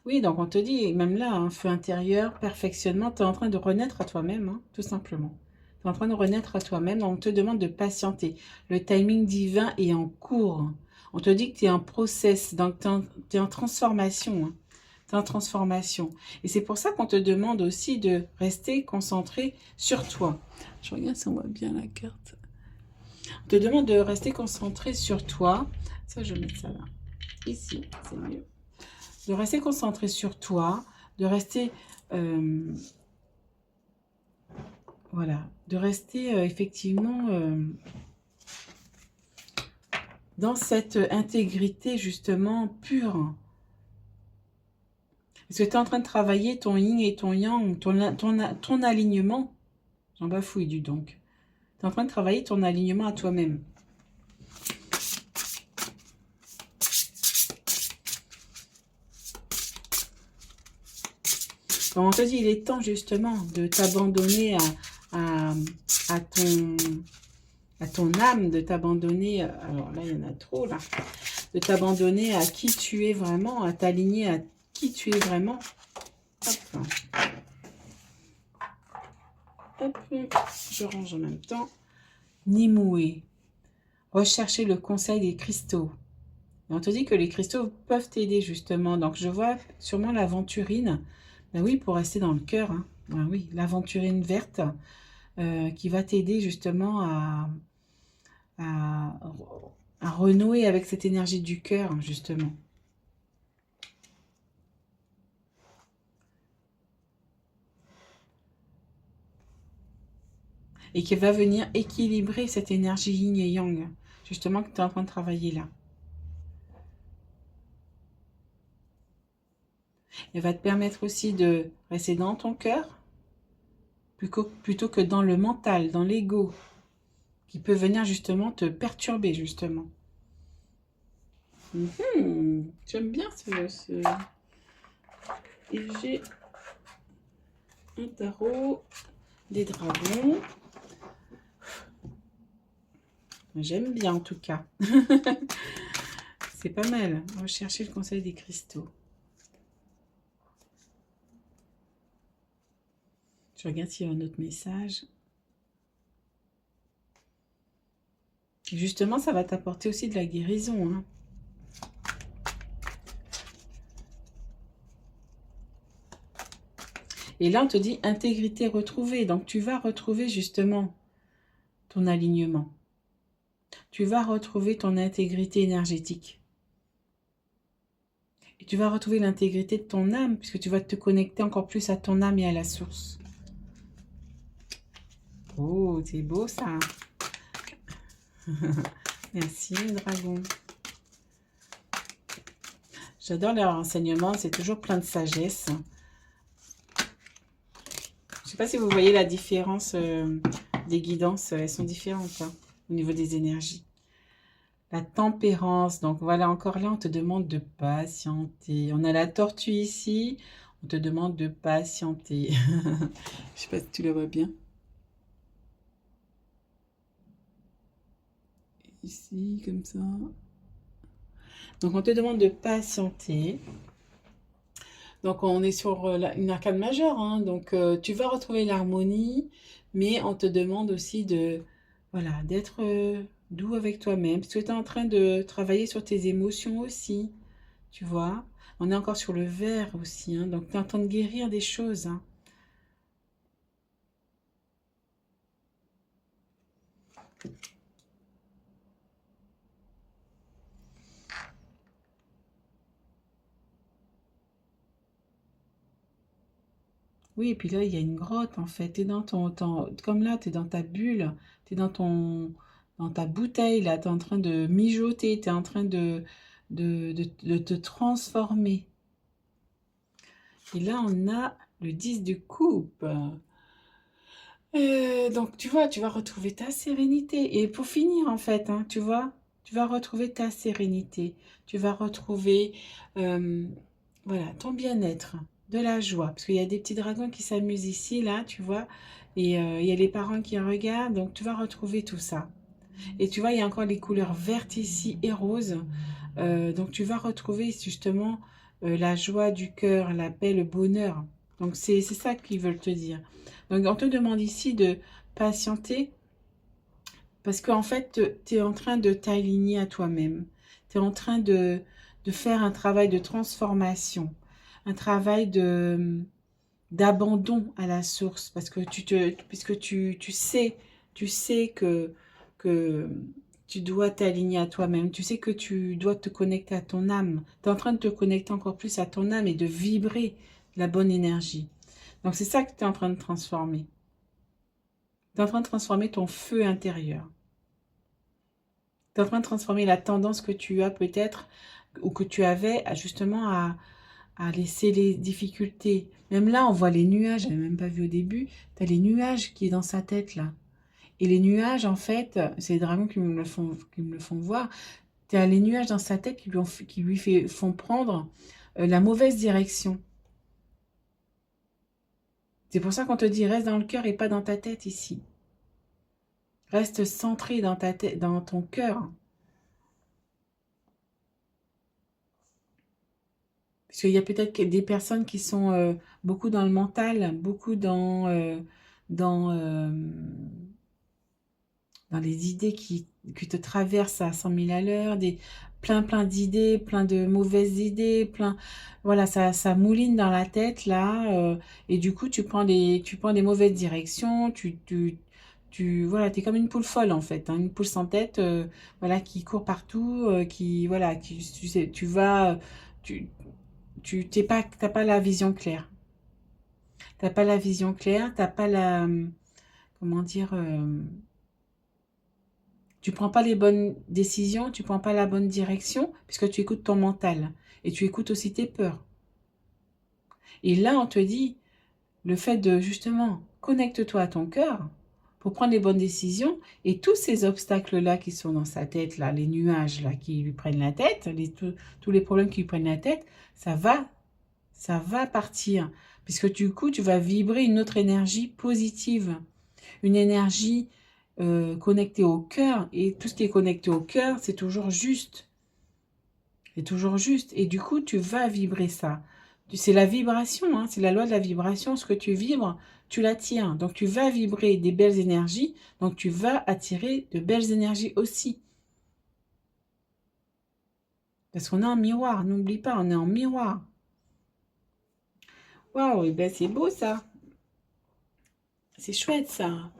Oui, donc on te dit, même là, un feu intérieur, perfectionnement, tu es en train de renaître à toi-même, hein, tout simplement. Tu es en train de renaître à toi-même, donc on te demande de patienter. Le timing divin est en cours. On te dit que tu es en process, donc tu es en transformation. Hein. Tu es en transformation. Et c'est pour ça qu'on te demande aussi de rester concentré sur toi. Je regarde si on voit bien la carte. On te demande de rester concentré sur toi. Ça, je vais mettre ça là. Ici, c'est mieux. De rester concentré sur toi, de rester... voilà. De rester effectivement dans cette intégrité justement pure. Parce que tu es en train de travailler ton yin et ton yang, ton alignement. J'en bafouille du donc. Tu es en train de travailler ton alignement à toi-même. Donc on te dit, il est temps justement de t'abandonner à ton âme, de t'abandonner, alors là il y en a trop là, de t'abandonner à qui tu es vraiment, à t'aligner à qui tu es vraiment. Hop. Hop, je range en même temps. Nimue. Rechercher le conseil des cristaux. Et on te dit que les cristaux peuvent t'aider justement. Donc je vois sûrement l'aventurine. Ben oui, pour rester dans le cœur. Hein. Ben oui, l'aventurine verte qui va t'aider justement à renouer avec cette énergie du cœur, justement. Et qui va venir équilibrer cette énergie yin et yang, justement, que tu es en train de travailler là. Elle va te permettre aussi de rester dans ton cœur, plutôt que dans le mental, dans l'ego, qui peut venir justement te perturber, justement. J'aime bien ce... Et j'ai un tarot des dragons. J'aime bien en tout cas. C'est pas mal. Rechercher le conseil des cristaux. Je regarde s'il y a un autre message. Et justement, ça va t'apporter aussi de la guérison. Hein. Et là, on te dit intégrité retrouvée. Donc, tu vas retrouver justement ton alignement. Tu vas retrouver ton intégrité énergétique. Et tu vas retrouver l'intégrité de ton âme, puisque tu vas te connecter encore plus à ton âme et à la source. Oh, c'est beau ça. Merci, dragon. J'adore leurs renseignements, c'est toujours plein de sagesse. Je ne sais pas si vous voyez la différence des guidances, elles sont différentes hein, au niveau des énergies. la tempérance. Donc voilà, encore là, on te demande de patienter. On a la tortue ici, on te demande de patienter. Je sais pas si tu la vois bien. Ici, comme ça. Donc on te demande de patienter. Donc on est sur une arcane majeure, hein. Donc tu vas retrouver l'harmonie, mais on te demande aussi de, voilà, d'être doux avec toi-même. Parce que tu es en train de travailler sur tes émotions aussi, tu vois. On est encore sur le verre aussi, hein. Donc tu es en train de guérir des choses, hein. Oui, et puis là, il y a une grotte en fait. Tu es dans comme là, tu es dans ta bulle, tu es dans ta bouteille, là, tu es en train de mijoter, tu es en train de te transformer. Et là, on a le 10 de coupe. Donc, tu vois, tu vas retrouver ta sérénité. Et pour finir, en fait, hein, tu vois, tu vas retrouver ta sérénité. Tu vas retrouver, euh, voilà, ton bien-être, de la joie. Parce qu'il y a des petits dragons qui s'amusent ici, là, tu vois. Et il y a les parents qui regardent. Donc, tu vas retrouver tout ça. Et tu vois, il y a encore les couleurs vertes ici et roses. Donc tu vas retrouver justement la joie du cœur, la paix, le bonheur. Donc c'est ça qu'ils veulent te dire. Donc on te demande ici de patienter parce qu'en fait, tu es en train de t'aligner à toi-même. Tu es en train de faire un travail de transformation, un travail d'abandon à la source parce que puisque tu sais que tu dois t'aligner à toi-même, tu sais que tu dois te connecter à ton âme, tu es en train de te connecter encore plus à ton âme et de vibrer la bonne énergie. Donc c'est ça que tu es en train de transformer. Tu es en train de transformer ton feu intérieur. Tu es en train de transformer la tendance que tu as peut-être ou que tu avais justement à laisser les difficultés. Même là, on voit les nuages, je n'avais même pas vu au début. Tu as les nuages qui est dans sa tête là. Et les nuages, en fait, c'est les dragons qui me le font voir. Tu as les nuages dans sa tête qui lui font prendre la mauvaise direction. C'est pour ça qu'on te dit reste dans le cœur et pas dans ta tête ici. Reste centré dans ta tête, dans ton cœur. Parce qu'il y a peut-être des personnes qui sont beaucoup dans le mental, beaucoup dans, dans les idées qui te traversent à 100 000 à l'heure, plein d'idées, plein de mauvaises idées, voilà, ça mouline dans la tête là, et du coup tu prends des mauvaises directions, voilà, t'es comme une poule folle en fait, hein, une poule sans tête, voilà, qui court partout, voilà, tu sais, tu, t'as pas la vision claire, t'as pas la vision claire, t'as pas la, comment dire. Tu prends pas les bonnes décisions, tu prends pas la bonne direction, puisque tu écoutes ton mental. Et tu écoutes aussi tes peurs. Et là, on te dit, le fait de justement, connecte-toi à ton cœur pour prendre les bonnes décisions. Et tous ces obstacles-là qui sont dans sa tête, là, les nuages là, qui lui prennent la tête, tous les problèmes qui lui prennent la tête, ça va partir. Puisque du coup, tu vas vibrer une autre énergie positive. Une énergie connecté au cœur. Et tout ce qui est connecté au cœur, c'est toujours juste. C'est toujours juste. Et du coup, tu vas vibrer ça. C'est la vibration, hein, c'est la loi de la vibration. Ce que tu vibres, tu l'attires. Donc, tu vas vibrer des belles énergies. Donc, tu vas attirer de belles énergies aussi. Parce qu'on est en miroir. N'oublie pas, on est en miroir. Waouh, et ben c'est beau ça. C'est chouette ça.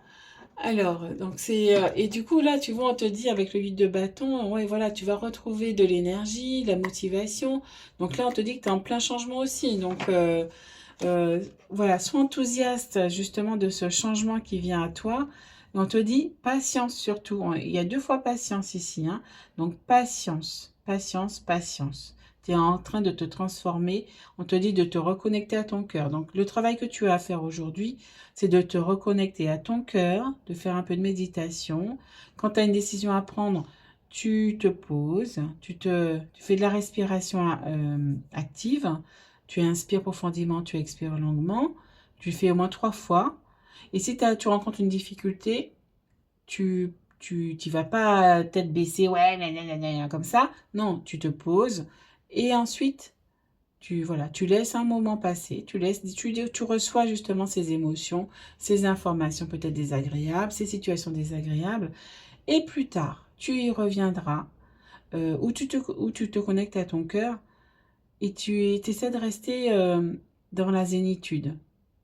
Alors, donc c'est et du coup là, tu vois, on te dit avec le 8 de bâton, ouais, voilà, tu vas retrouver de l'énergie, la motivation. Donc là, on te dit que tu es en plein changement aussi. Donc voilà, sois enthousiaste justement de ce changement qui vient à toi. Et on te dit patience surtout. Il y a 2 fois patience ici, hein. Donc patience, patience, patience. Tu es en train de te transformer. On te dit de te reconnecter à ton cœur. Donc le travail que tu as à faire aujourd'hui, c'est de te reconnecter à ton cœur, de faire un peu de méditation. Quand tu as une décision à prendre, tu te poses, tu fais de la respiration active, tu inspires profondément, tu expires longuement, tu le fais au moins 3 fois. Et si tu rencontres une difficulté, tu vas pas tête baissée, ouais, nanana, comme ça. Non, tu te poses et ensuite, voilà, tu laisses un moment passer, tu reçois justement ces émotions, ces informations peut-être désagréables, ces situations désagréables. Et plus tard, tu y reviendras, où tu te connectes à ton cœur et tu essaies de rester dans la zénitude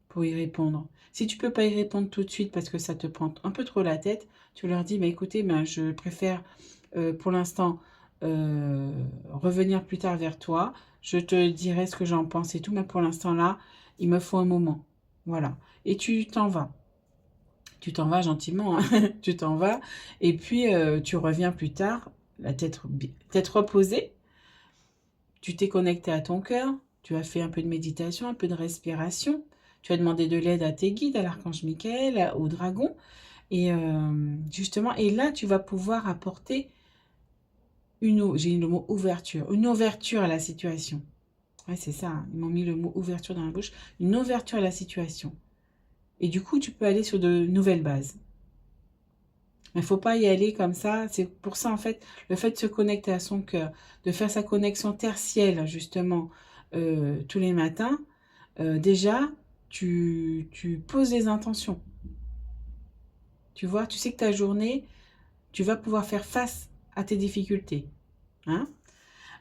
pour y répondre. Si tu peux pas y répondre tout de suite parce que ça te prend un peu trop la tête, tu leur dis, mais écoutez, ben, je préfère pour l'instant revenir plus tard vers toi. Je te dirai ce que j'en pense et tout, mais pour l'instant là, il me faut un moment. Voilà. Et tu t'en vas. Tu t'en vas gentiment, hein. Tu t'en vas. Et puis, tu reviens plus tard, la tête reposée. Tu t'es connecté à ton cœur. Tu as fait un peu de méditation, un peu de respiration. Tu as demandé de l'aide à tes guides, à l'archange Michael, au dragon. Et justement, et là, tu vas pouvoir apporter j'ai le mot ouverture, une ouverture à la situation. Ouais, c'est ça, hein. Ils m'ont mis le mot ouverture dans la bouche. Une ouverture à la situation. Et du coup, tu peux aller sur de nouvelles bases. Mais il ne faut pas y aller comme ça. C'est pour ça, en fait, le fait de se connecter à son cœur, de faire sa connexion tertielle, justement, tous les matins, déjà, tu poses des intentions. Tu vois, tu sais que ta journée, tu vas pouvoir faire face à tes difficultés. Hein?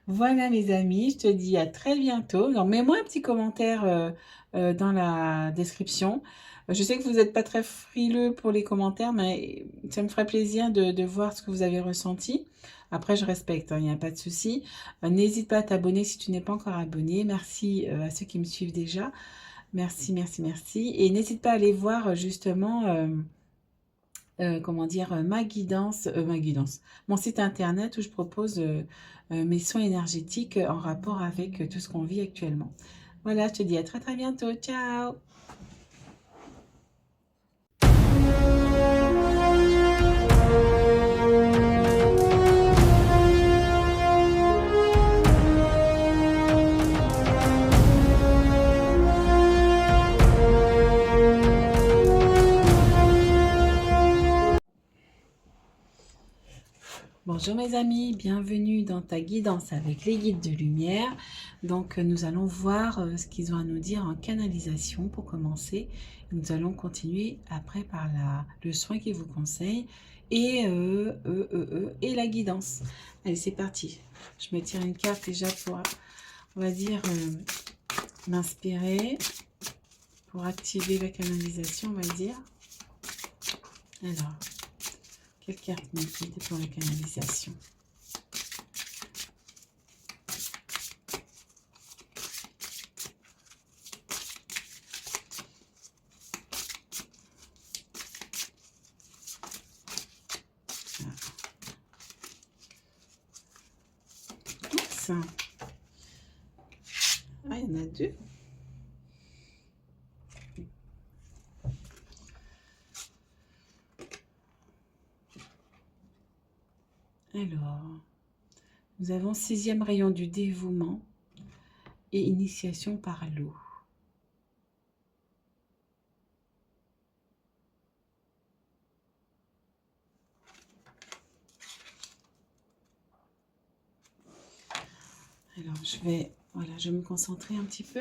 Voilà, mes amis, je te dis à très bientôt. Donc, mets-moi un petit commentaire dans la description. Je sais que vous n'êtes pas très frileux pour les commentaires, mais ça me ferait plaisir de voir ce que vous avez ressenti. Après, je respecte, hein, il n'y a pas de souci. N'hésite pas à t'abonner si tu n'es pas encore abonné. Merci à ceux qui me suivent déjà. Merci, merci, merci. Et n'hésite pas à aller voir justement... comment dire, ma guidance, mon site internet où je propose mes soins énergétiques en rapport avec tout ce qu'on vit actuellement. Voilà, je te dis à très très bientôt. Ciao! Bonjour mes amis, bienvenue dans ta guidance avec les guides de lumière. Donc nous allons voir ce qu'ils ont à nous dire en canalisation pour commencer. Nous allons continuer après par le soin qu'ils vous conseillent et la guidance. Allez, c'est parti. Je me tire une carte déjà pour, on va dire, m'inspirer pour activer la canalisation, on va dire. Alors, quelle carte me guide pour la canalisation? Oups. Ah, il y en a deux. Alors, nous avons 6e rayon du dévouement et initiation par l'eau. Alors, voilà, je vais me concentrer un petit peu.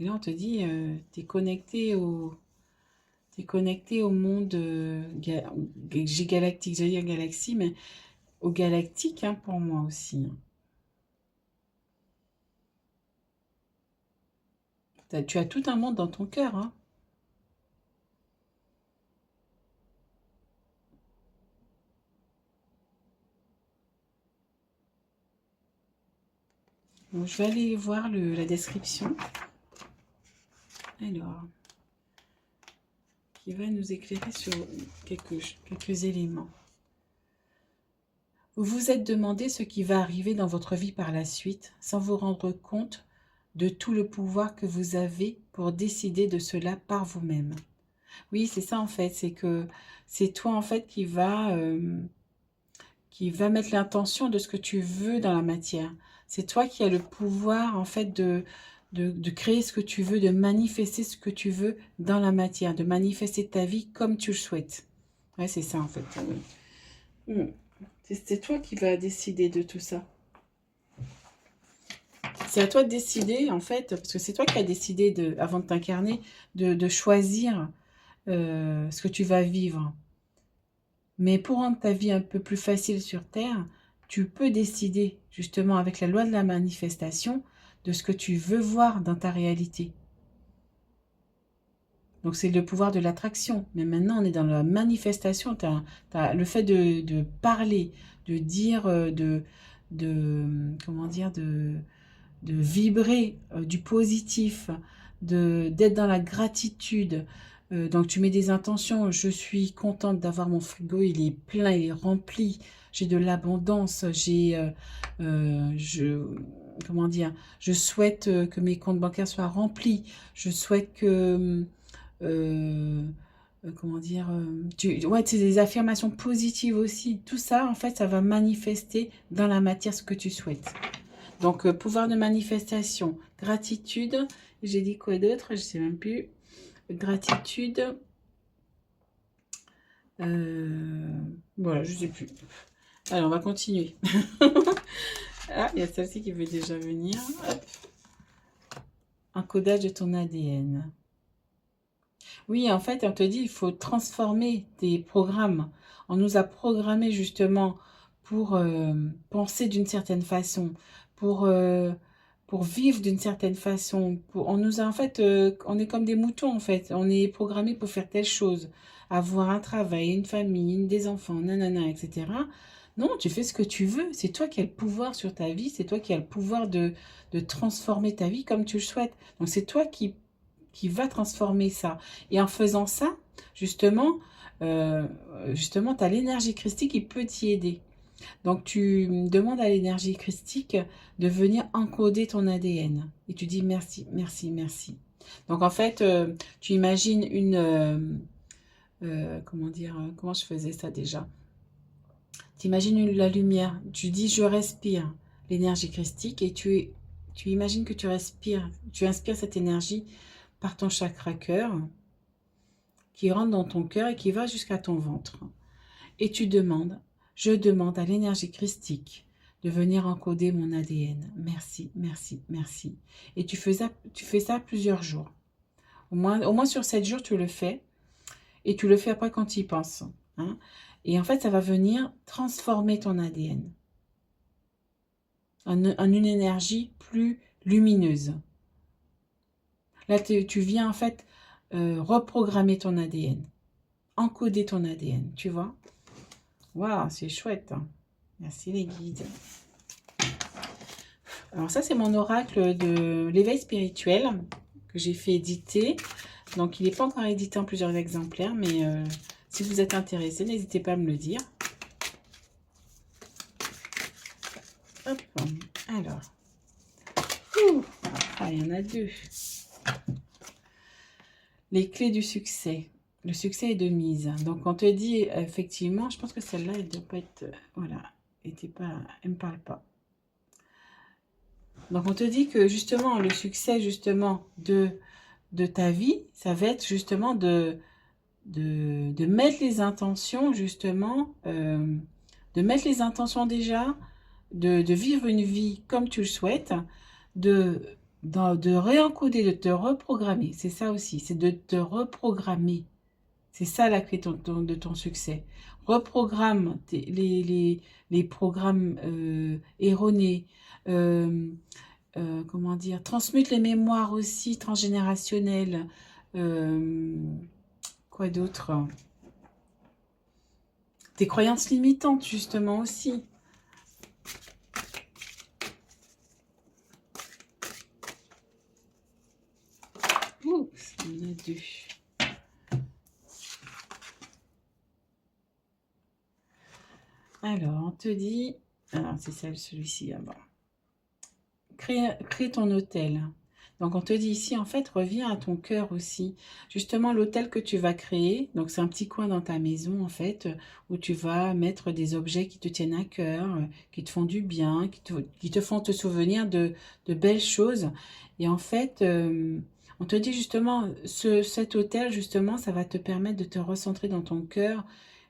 Et là, on te dit, tu es connecté t'es connecté au monde galactique, j'allais dire galaxie, mais au galactique, hein, pour moi aussi. Tu as tout un monde dans ton cœur, hein. Donc, je vais aller voir la description. Alors, qui va nous éclairer sur quelques éléments. Vous vous êtes demandé ce qui va arriver dans votre vie par la suite, sans vous rendre compte de tout le pouvoir que vous avez pour décider de cela par vous-même. Oui, c'est ça en fait, c'est que c'est toi en fait qui va mettre l'intention de ce que tu veux dans la matière. C'est toi qui as le pouvoir en fait de créer ce que tu veux, de manifester ce que tu veux dans la matière, de manifester ta vie comme tu le souhaites. Ouais, c'est ça en fait. C'est toi qui vas décider de tout ça. C'est à toi de décider, en fait, parce que c'est toi qui as décidé, avant de t'incarner, de choisir ce que tu vas vivre. Mais pour rendre ta vie un peu plus facile sur Terre, tu peux décider, justement, avec la loi de la manifestation, de ce que tu veux voir dans ta réalité. Donc, c'est le pouvoir de l'attraction. Mais maintenant, on est dans la manifestation. T'as le fait de parler, de dire, comment dire, de vibrer du positif, d'être dans la gratitude. Donc tu mets des intentions, je suis contente d'avoir mon frigo, il est plein, il est rempli, j'ai de l'abondance, comment dire, je souhaite que mes comptes bancaires soient remplis, je souhaite que, comment dire, ouais, c'est des affirmations positives aussi. Tout ça, en fait, ça va manifester dans la matière ce que tu souhaites. Donc, pouvoir de manifestation, gratitude, j'ai dit quoi d'autre, je ne sais même plus. Gratitude, voilà, je ne sais plus. Alors, on va continuer. Ah, il y a celle-ci qui veut déjà venir. Hop. Encodage de ton ADN. Oui, en fait, on te dit, il faut transformer tes programmes. On nous a programmés justement pour penser d'une certaine façon, pour, euh, pour vivre d'une certaine façon. On nous a en fait, on est comme des moutons en fait. On est programmé pour faire telle chose, avoir un travail, une famille, des enfants, nanana, etc. Non, tu fais ce que tu veux. C'est toi qui as le pouvoir sur ta vie. C'est toi qui as le pouvoir de transformer ta vie comme tu le souhaites. Donc c'est toi qui va transformer ça. Et en faisant ça, justement, tu as l'énergie christique qui peut t'y aider. Donc, tu demandes à l'énergie christique de venir encoder ton ADN. Et tu dis merci, merci, merci. Donc, en fait, tu imagines comment dire, comment je faisais ça déjà? Tu imagines la lumière. Tu dis je respire l'énergie christique et tu imagines que tu respires, tu inspires cette énergie par ton chakra cœur qui rentre dans ton cœur et qui va jusqu'à ton ventre. Et tu demandes, je demande à l'énergie christique de venir encoder mon ADN. Merci, merci, merci. Et tu fais ça plusieurs jours. Au moins sur 7 jours, tu le fais. Et tu le fais après quand tu y penses. Hein. Et en fait, ça va venir transformer ton ADN en une énergie plus lumineuse. Là, tu viens en fait reprogrammer ton ADN, encoder ton ADN, tu vois. Waouh, c'est chouette. Hein. Merci les guides. Alors ça, c'est mon oracle de l'éveil spirituel que j'ai fait éditer. Donc, il n'est pas encore édité en plusieurs exemplaires, mais si vous êtes intéressé, n'hésitez pas à me le dire. Hop, alors. Ah, il y en a deux. Les clés du succès. Le succès est de mise. Donc, on te dit, effectivement, je pense que celle-là, elle ne doit pas être... Voilà, elle ne me parle pas. Donc, on te dit que, justement, le succès, justement, de ta vie, ça va être, justement, de mettre les intentions, justement, de mettre les intentions déjà, de vivre une vie comme tu le souhaites, de de réencoder, de te reprogrammer. C'est ça aussi, c'est de te reprogrammer. C'est ça la clé de ton succès. Reprogramme les programmes erronés. euh, Comment dire, transmute les mémoires aussi transgénérationnelles. Euh, quoi d'autre? Tes croyances limitantes, justement, aussi. Oups, il y en a deux. Alors, on te dit... Alors, c'est celui-ci avant. Crée ton hôtel. Donc, on te dit ici, en fait, reviens à ton cœur aussi. Justement, l'hôtel que tu vas créer, donc c'est un petit coin dans ta maison, en fait, où tu vas mettre des objets qui te tiennent à cœur, qui te font du bien, qui te font te souvenir de belles choses. Et en fait, on te dit justement, cet hôtel, justement, ça va te permettre de te recentrer dans ton cœur,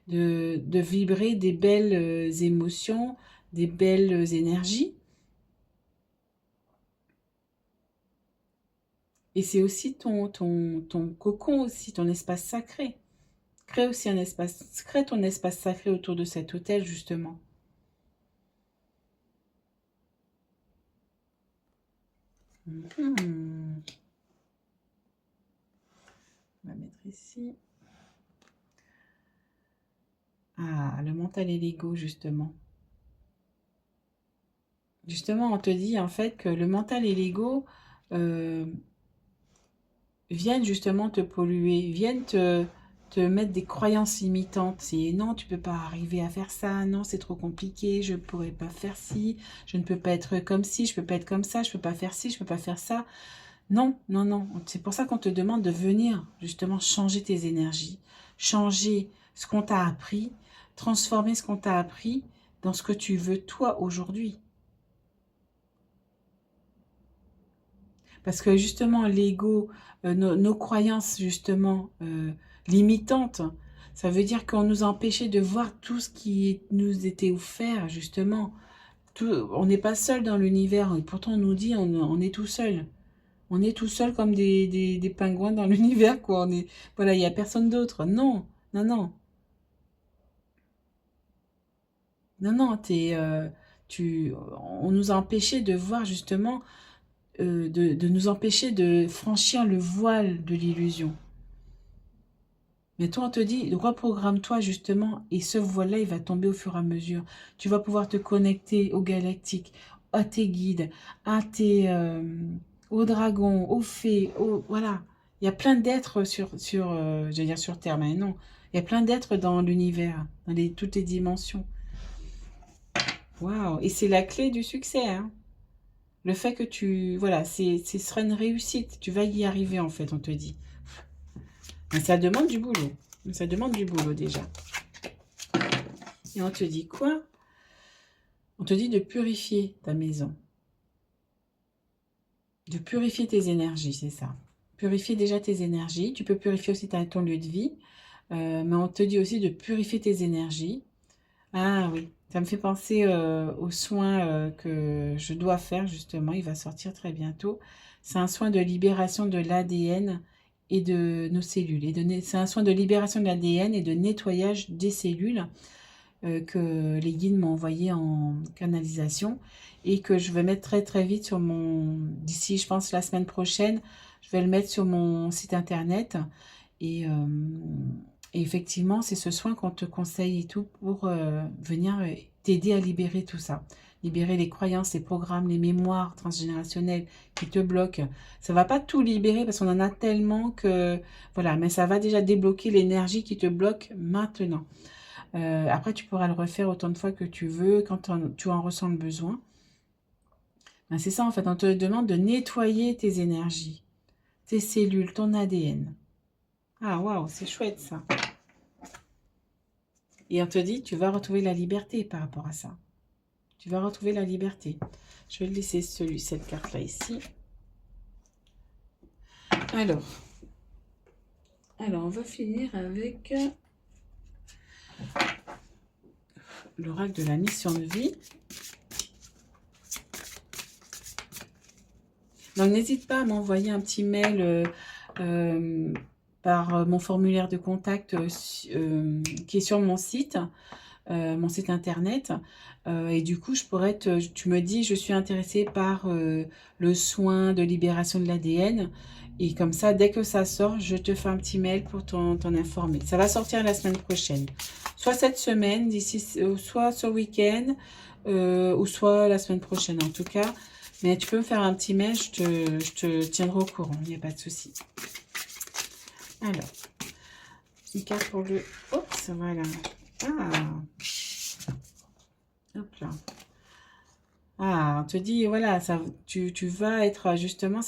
de vibrer des belles émotions, des belles énergies. Et c'est aussi ton cocon aussi, ton espace sacré. Crée aussi un espace, crée ton espace sacré autour de cet hôtel, justement. Mhm. On va mettre ici. Ah, le mental et l'ego, justement. Justement, on te dit en fait que le mental et l'ego euh, viennent justement te polluer, viennent te mettre des croyances limitantes. C'est non, tu peux pas arriver à faire ça, non, c'est trop compliqué, je ne pourrais pas faire ci, je ne peux pas être comme ci, je peux pas être comme ça, je peux pas faire ci, je peux pas faire ça. Non, non, non. C'est pour ça qu'on te demande de venir justement changer tes énergies, changer ce qu'on t'a appris, transformer ce qu'on t'a appris dans ce que tu veux toi aujourd'hui. Parce que justement, l'ego, nos croyances justement limitantes, ça veut dire qu'on nous a empêchés de voir tout ce qui nous était offert justement. On n'est pas seul dans l'univers, et pourtant on nous dit on est tout seul. On est tout seul comme des pingouins dans l'univers, quoi. Voilà, il n'y a personne d'autre. Non, non, non. Non, non, on nous a empêchés de voir justement, de nous empêcher de franchir le voile de l'illusion. Mais toi, on te dit, reprogramme-toi justement, et ce voile-là, il va tomber au fur et à mesure. Tu vas pouvoir te connecter au galactique, à tes guides, aux dragons, aux fées, voilà. Il y a plein d'êtres j'allais dire sur Terre, mais non. Il y a plein d'êtres dans l'univers, dans toutes les dimensions. Waouh! Et c'est la clé du succès, hein. Le fait que voilà, ce sera une réussite. Tu vas y arriver, en fait, on te dit. Mais ça demande du boulot. Ça demande du boulot, déjà. Et on te dit quoi? On te dit de purifier ta maison. De purifier tes énergies, c'est ça. Purifier déjà tes énergies. Tu peux purifier aussi ton lieu de vie. Mais on te dit aussi de purifier tes énergies. Ah oui, ça me fait penser au soin que je dois faire, justement. Il va sortir très bientôt. C'est un soin de libération de l'ADN et de nos cellules. C'est un soin de libération de l'ADN et de nettoyage des cellules que les guides m'ont envoyé en canalisation et que je vais mettre très très vite d'ici je pense la semaine prochaine, je vais le mettre sur mon site internet et, euh, et effectivement c'est ce soin qu'on te conseille et tout pour venir t'aider à libérer tout ça. Libérer les croyances, les programmes, les mémoires transgénérationnelles qui te bloquent. Ça va pas tout libérer parce qu'on en a tellement que... Voilà, mais ça va déjà débloquer l'énergie qui te bloque maintenant. Après, tu pourras le refaire autant de fois que tu veux, quand tu en ressens le besoin. Ben, c'est ça, en fait, on te demande de nettoyer tes énergies, tes cellules, ton ADN. Ah, waouh, c'est chouette, ça. Et on te dit, tu vas retrouver la liberté par rapport à ça. Tu vas retrouver la liberté. Je vais laisser cette carte-là ici. Alors, on va finir avec l'oracle de la mission de vie. Donc, n'hésite pas à m'envoyer un petit mail euh, par mon formulaire de contact qui est sur mon site internet. Et du coup, tu me dis, je suis intéressée par le soin de libération de l'ADN. Et comme ça, dès que ça sort, je te fais un petit mail pour t'en informer. Ça va sortir la semaine prochaine. Soit cette semaine, soit ce week-end, ou soit la semaine prochaine en tout cas. Mais tu peux me faire un petit mail, je te tiendrai au courant, il n'y a pas de souci. Alors, une carte pour le... Oups, voilà. Ah, hop là. Ah, on te dit, voilà, tu vas être, justement,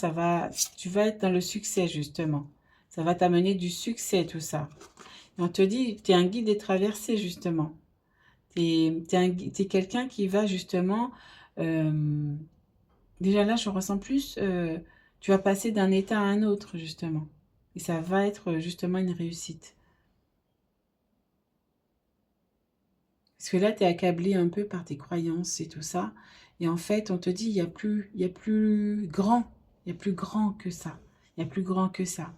tu vas être dans le succès, justement. Ça va t'amener du succès, tout ça. Et on te dit, tu es un guide des traversées, justement. T'es quelqu'un qui va, justement, euh, déjà là, je ressens plus, tu vas passer d'un état à un autre, justement. Et ça va être, justement, une réussite. Parce que là, tu es accablé un peu par tes croyances et tout ça. Et en fait, on te dit, il y a plus grand. Il y a plus grand que ça. Il y a plus grand que ça.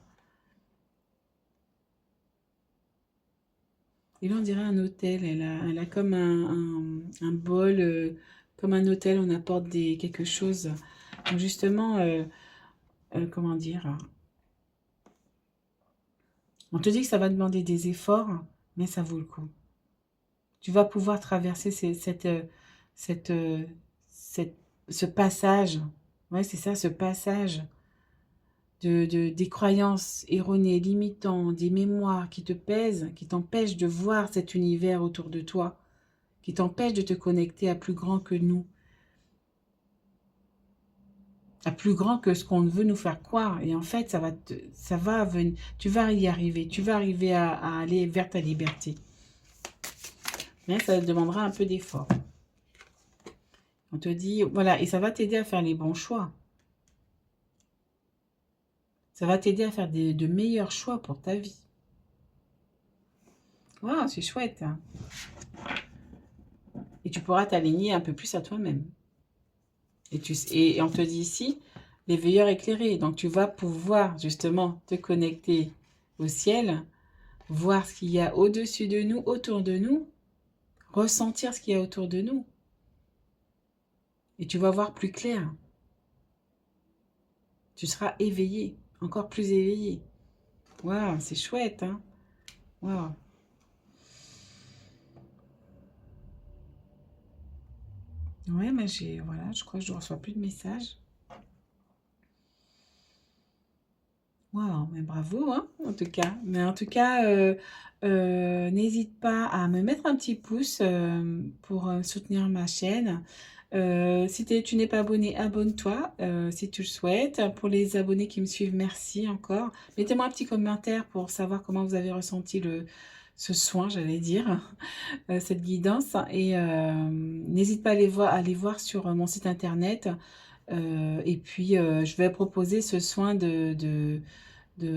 Et là, on dirait un hôtel. Elle a comme un bol, comme un hôtel, on apporte quelque chose. Donc justement, comment dire, on te dit que ça va demander des efforts, mais ça vaut le coup. Tu vas pouvoir traverser cette, euh, cette- ce passage. Ouais, c'est ça, ce passage des croyances erronées, limitantes, des mémoires qui te pèsent, qui t'empêchent de voir cet univers autour de toi, qui t'empêchent de te connecter à plus grand que nous, à plus grand que ce qu'on veut nous faire croire. Et en fait, ça va venir, tu vas y arriver, tu vas arriver à aller vers ta liberté. Mais ça te demandera un peu d'effort. On te dit, voilà, et ça va t'aider à faire les bons choix. Ça va t'aider à faire de meilleurs choix pour ta vie. Waouh, c'est chouette, hein. Et tu pourras t'aligner un peu plus à toi-même. Et on te dit ici, les veilleurs éclairés. Donc tu vas pouvoir justement te connecter au ciel, voir ce qu'il y a au-dessus de nous, autour de nous, ressentir ce qu'il y a autour de nous. Et tu vas voir plus clair. Tu seras éveillé, encore plus éveillé. Waouh, c'est chouette, hein. Waouh. Ouais, mais voilà, je crois que je ne reçois plus de messages. Waouh, mais bravo, hein, en tout cas. Mais en tout cas, n'hésite pas à me mettre un petit pouce pour soutenir ma chaîne. Si tu n'es pas abonné, abonne-toi si tu le souhaites. Pour les abonnés qui me suivent, merci encore. Mettez-moi un petit commentaire pour savoir comment vous avez ressenti ce soin, j'allais dire, cette guidance. Et n'hésite pas à aller voir sur mon site internet. Et puis, je vais proposer ce soin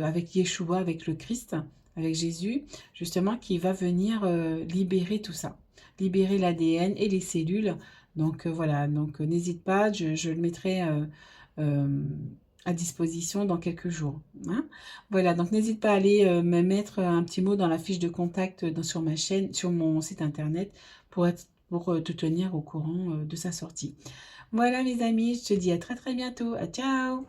avec Yeshua, avec le Christ, avec Jésus, justement, qui va venir libérer tout ça, libérer l'ADN et les cellules. Donc voilà, donc n'hésite pas, je le mettrai euh, à disposition dans quelques jours, hein. Voilà, donc n'hésite pas à aller me mettre un petit mot dans la fiche de contact sur ma chaîne, sur mon site internet, pour te tenir au courant de sa sortie. Voilà mes amis, je te dis à très très bientôt. Ciao!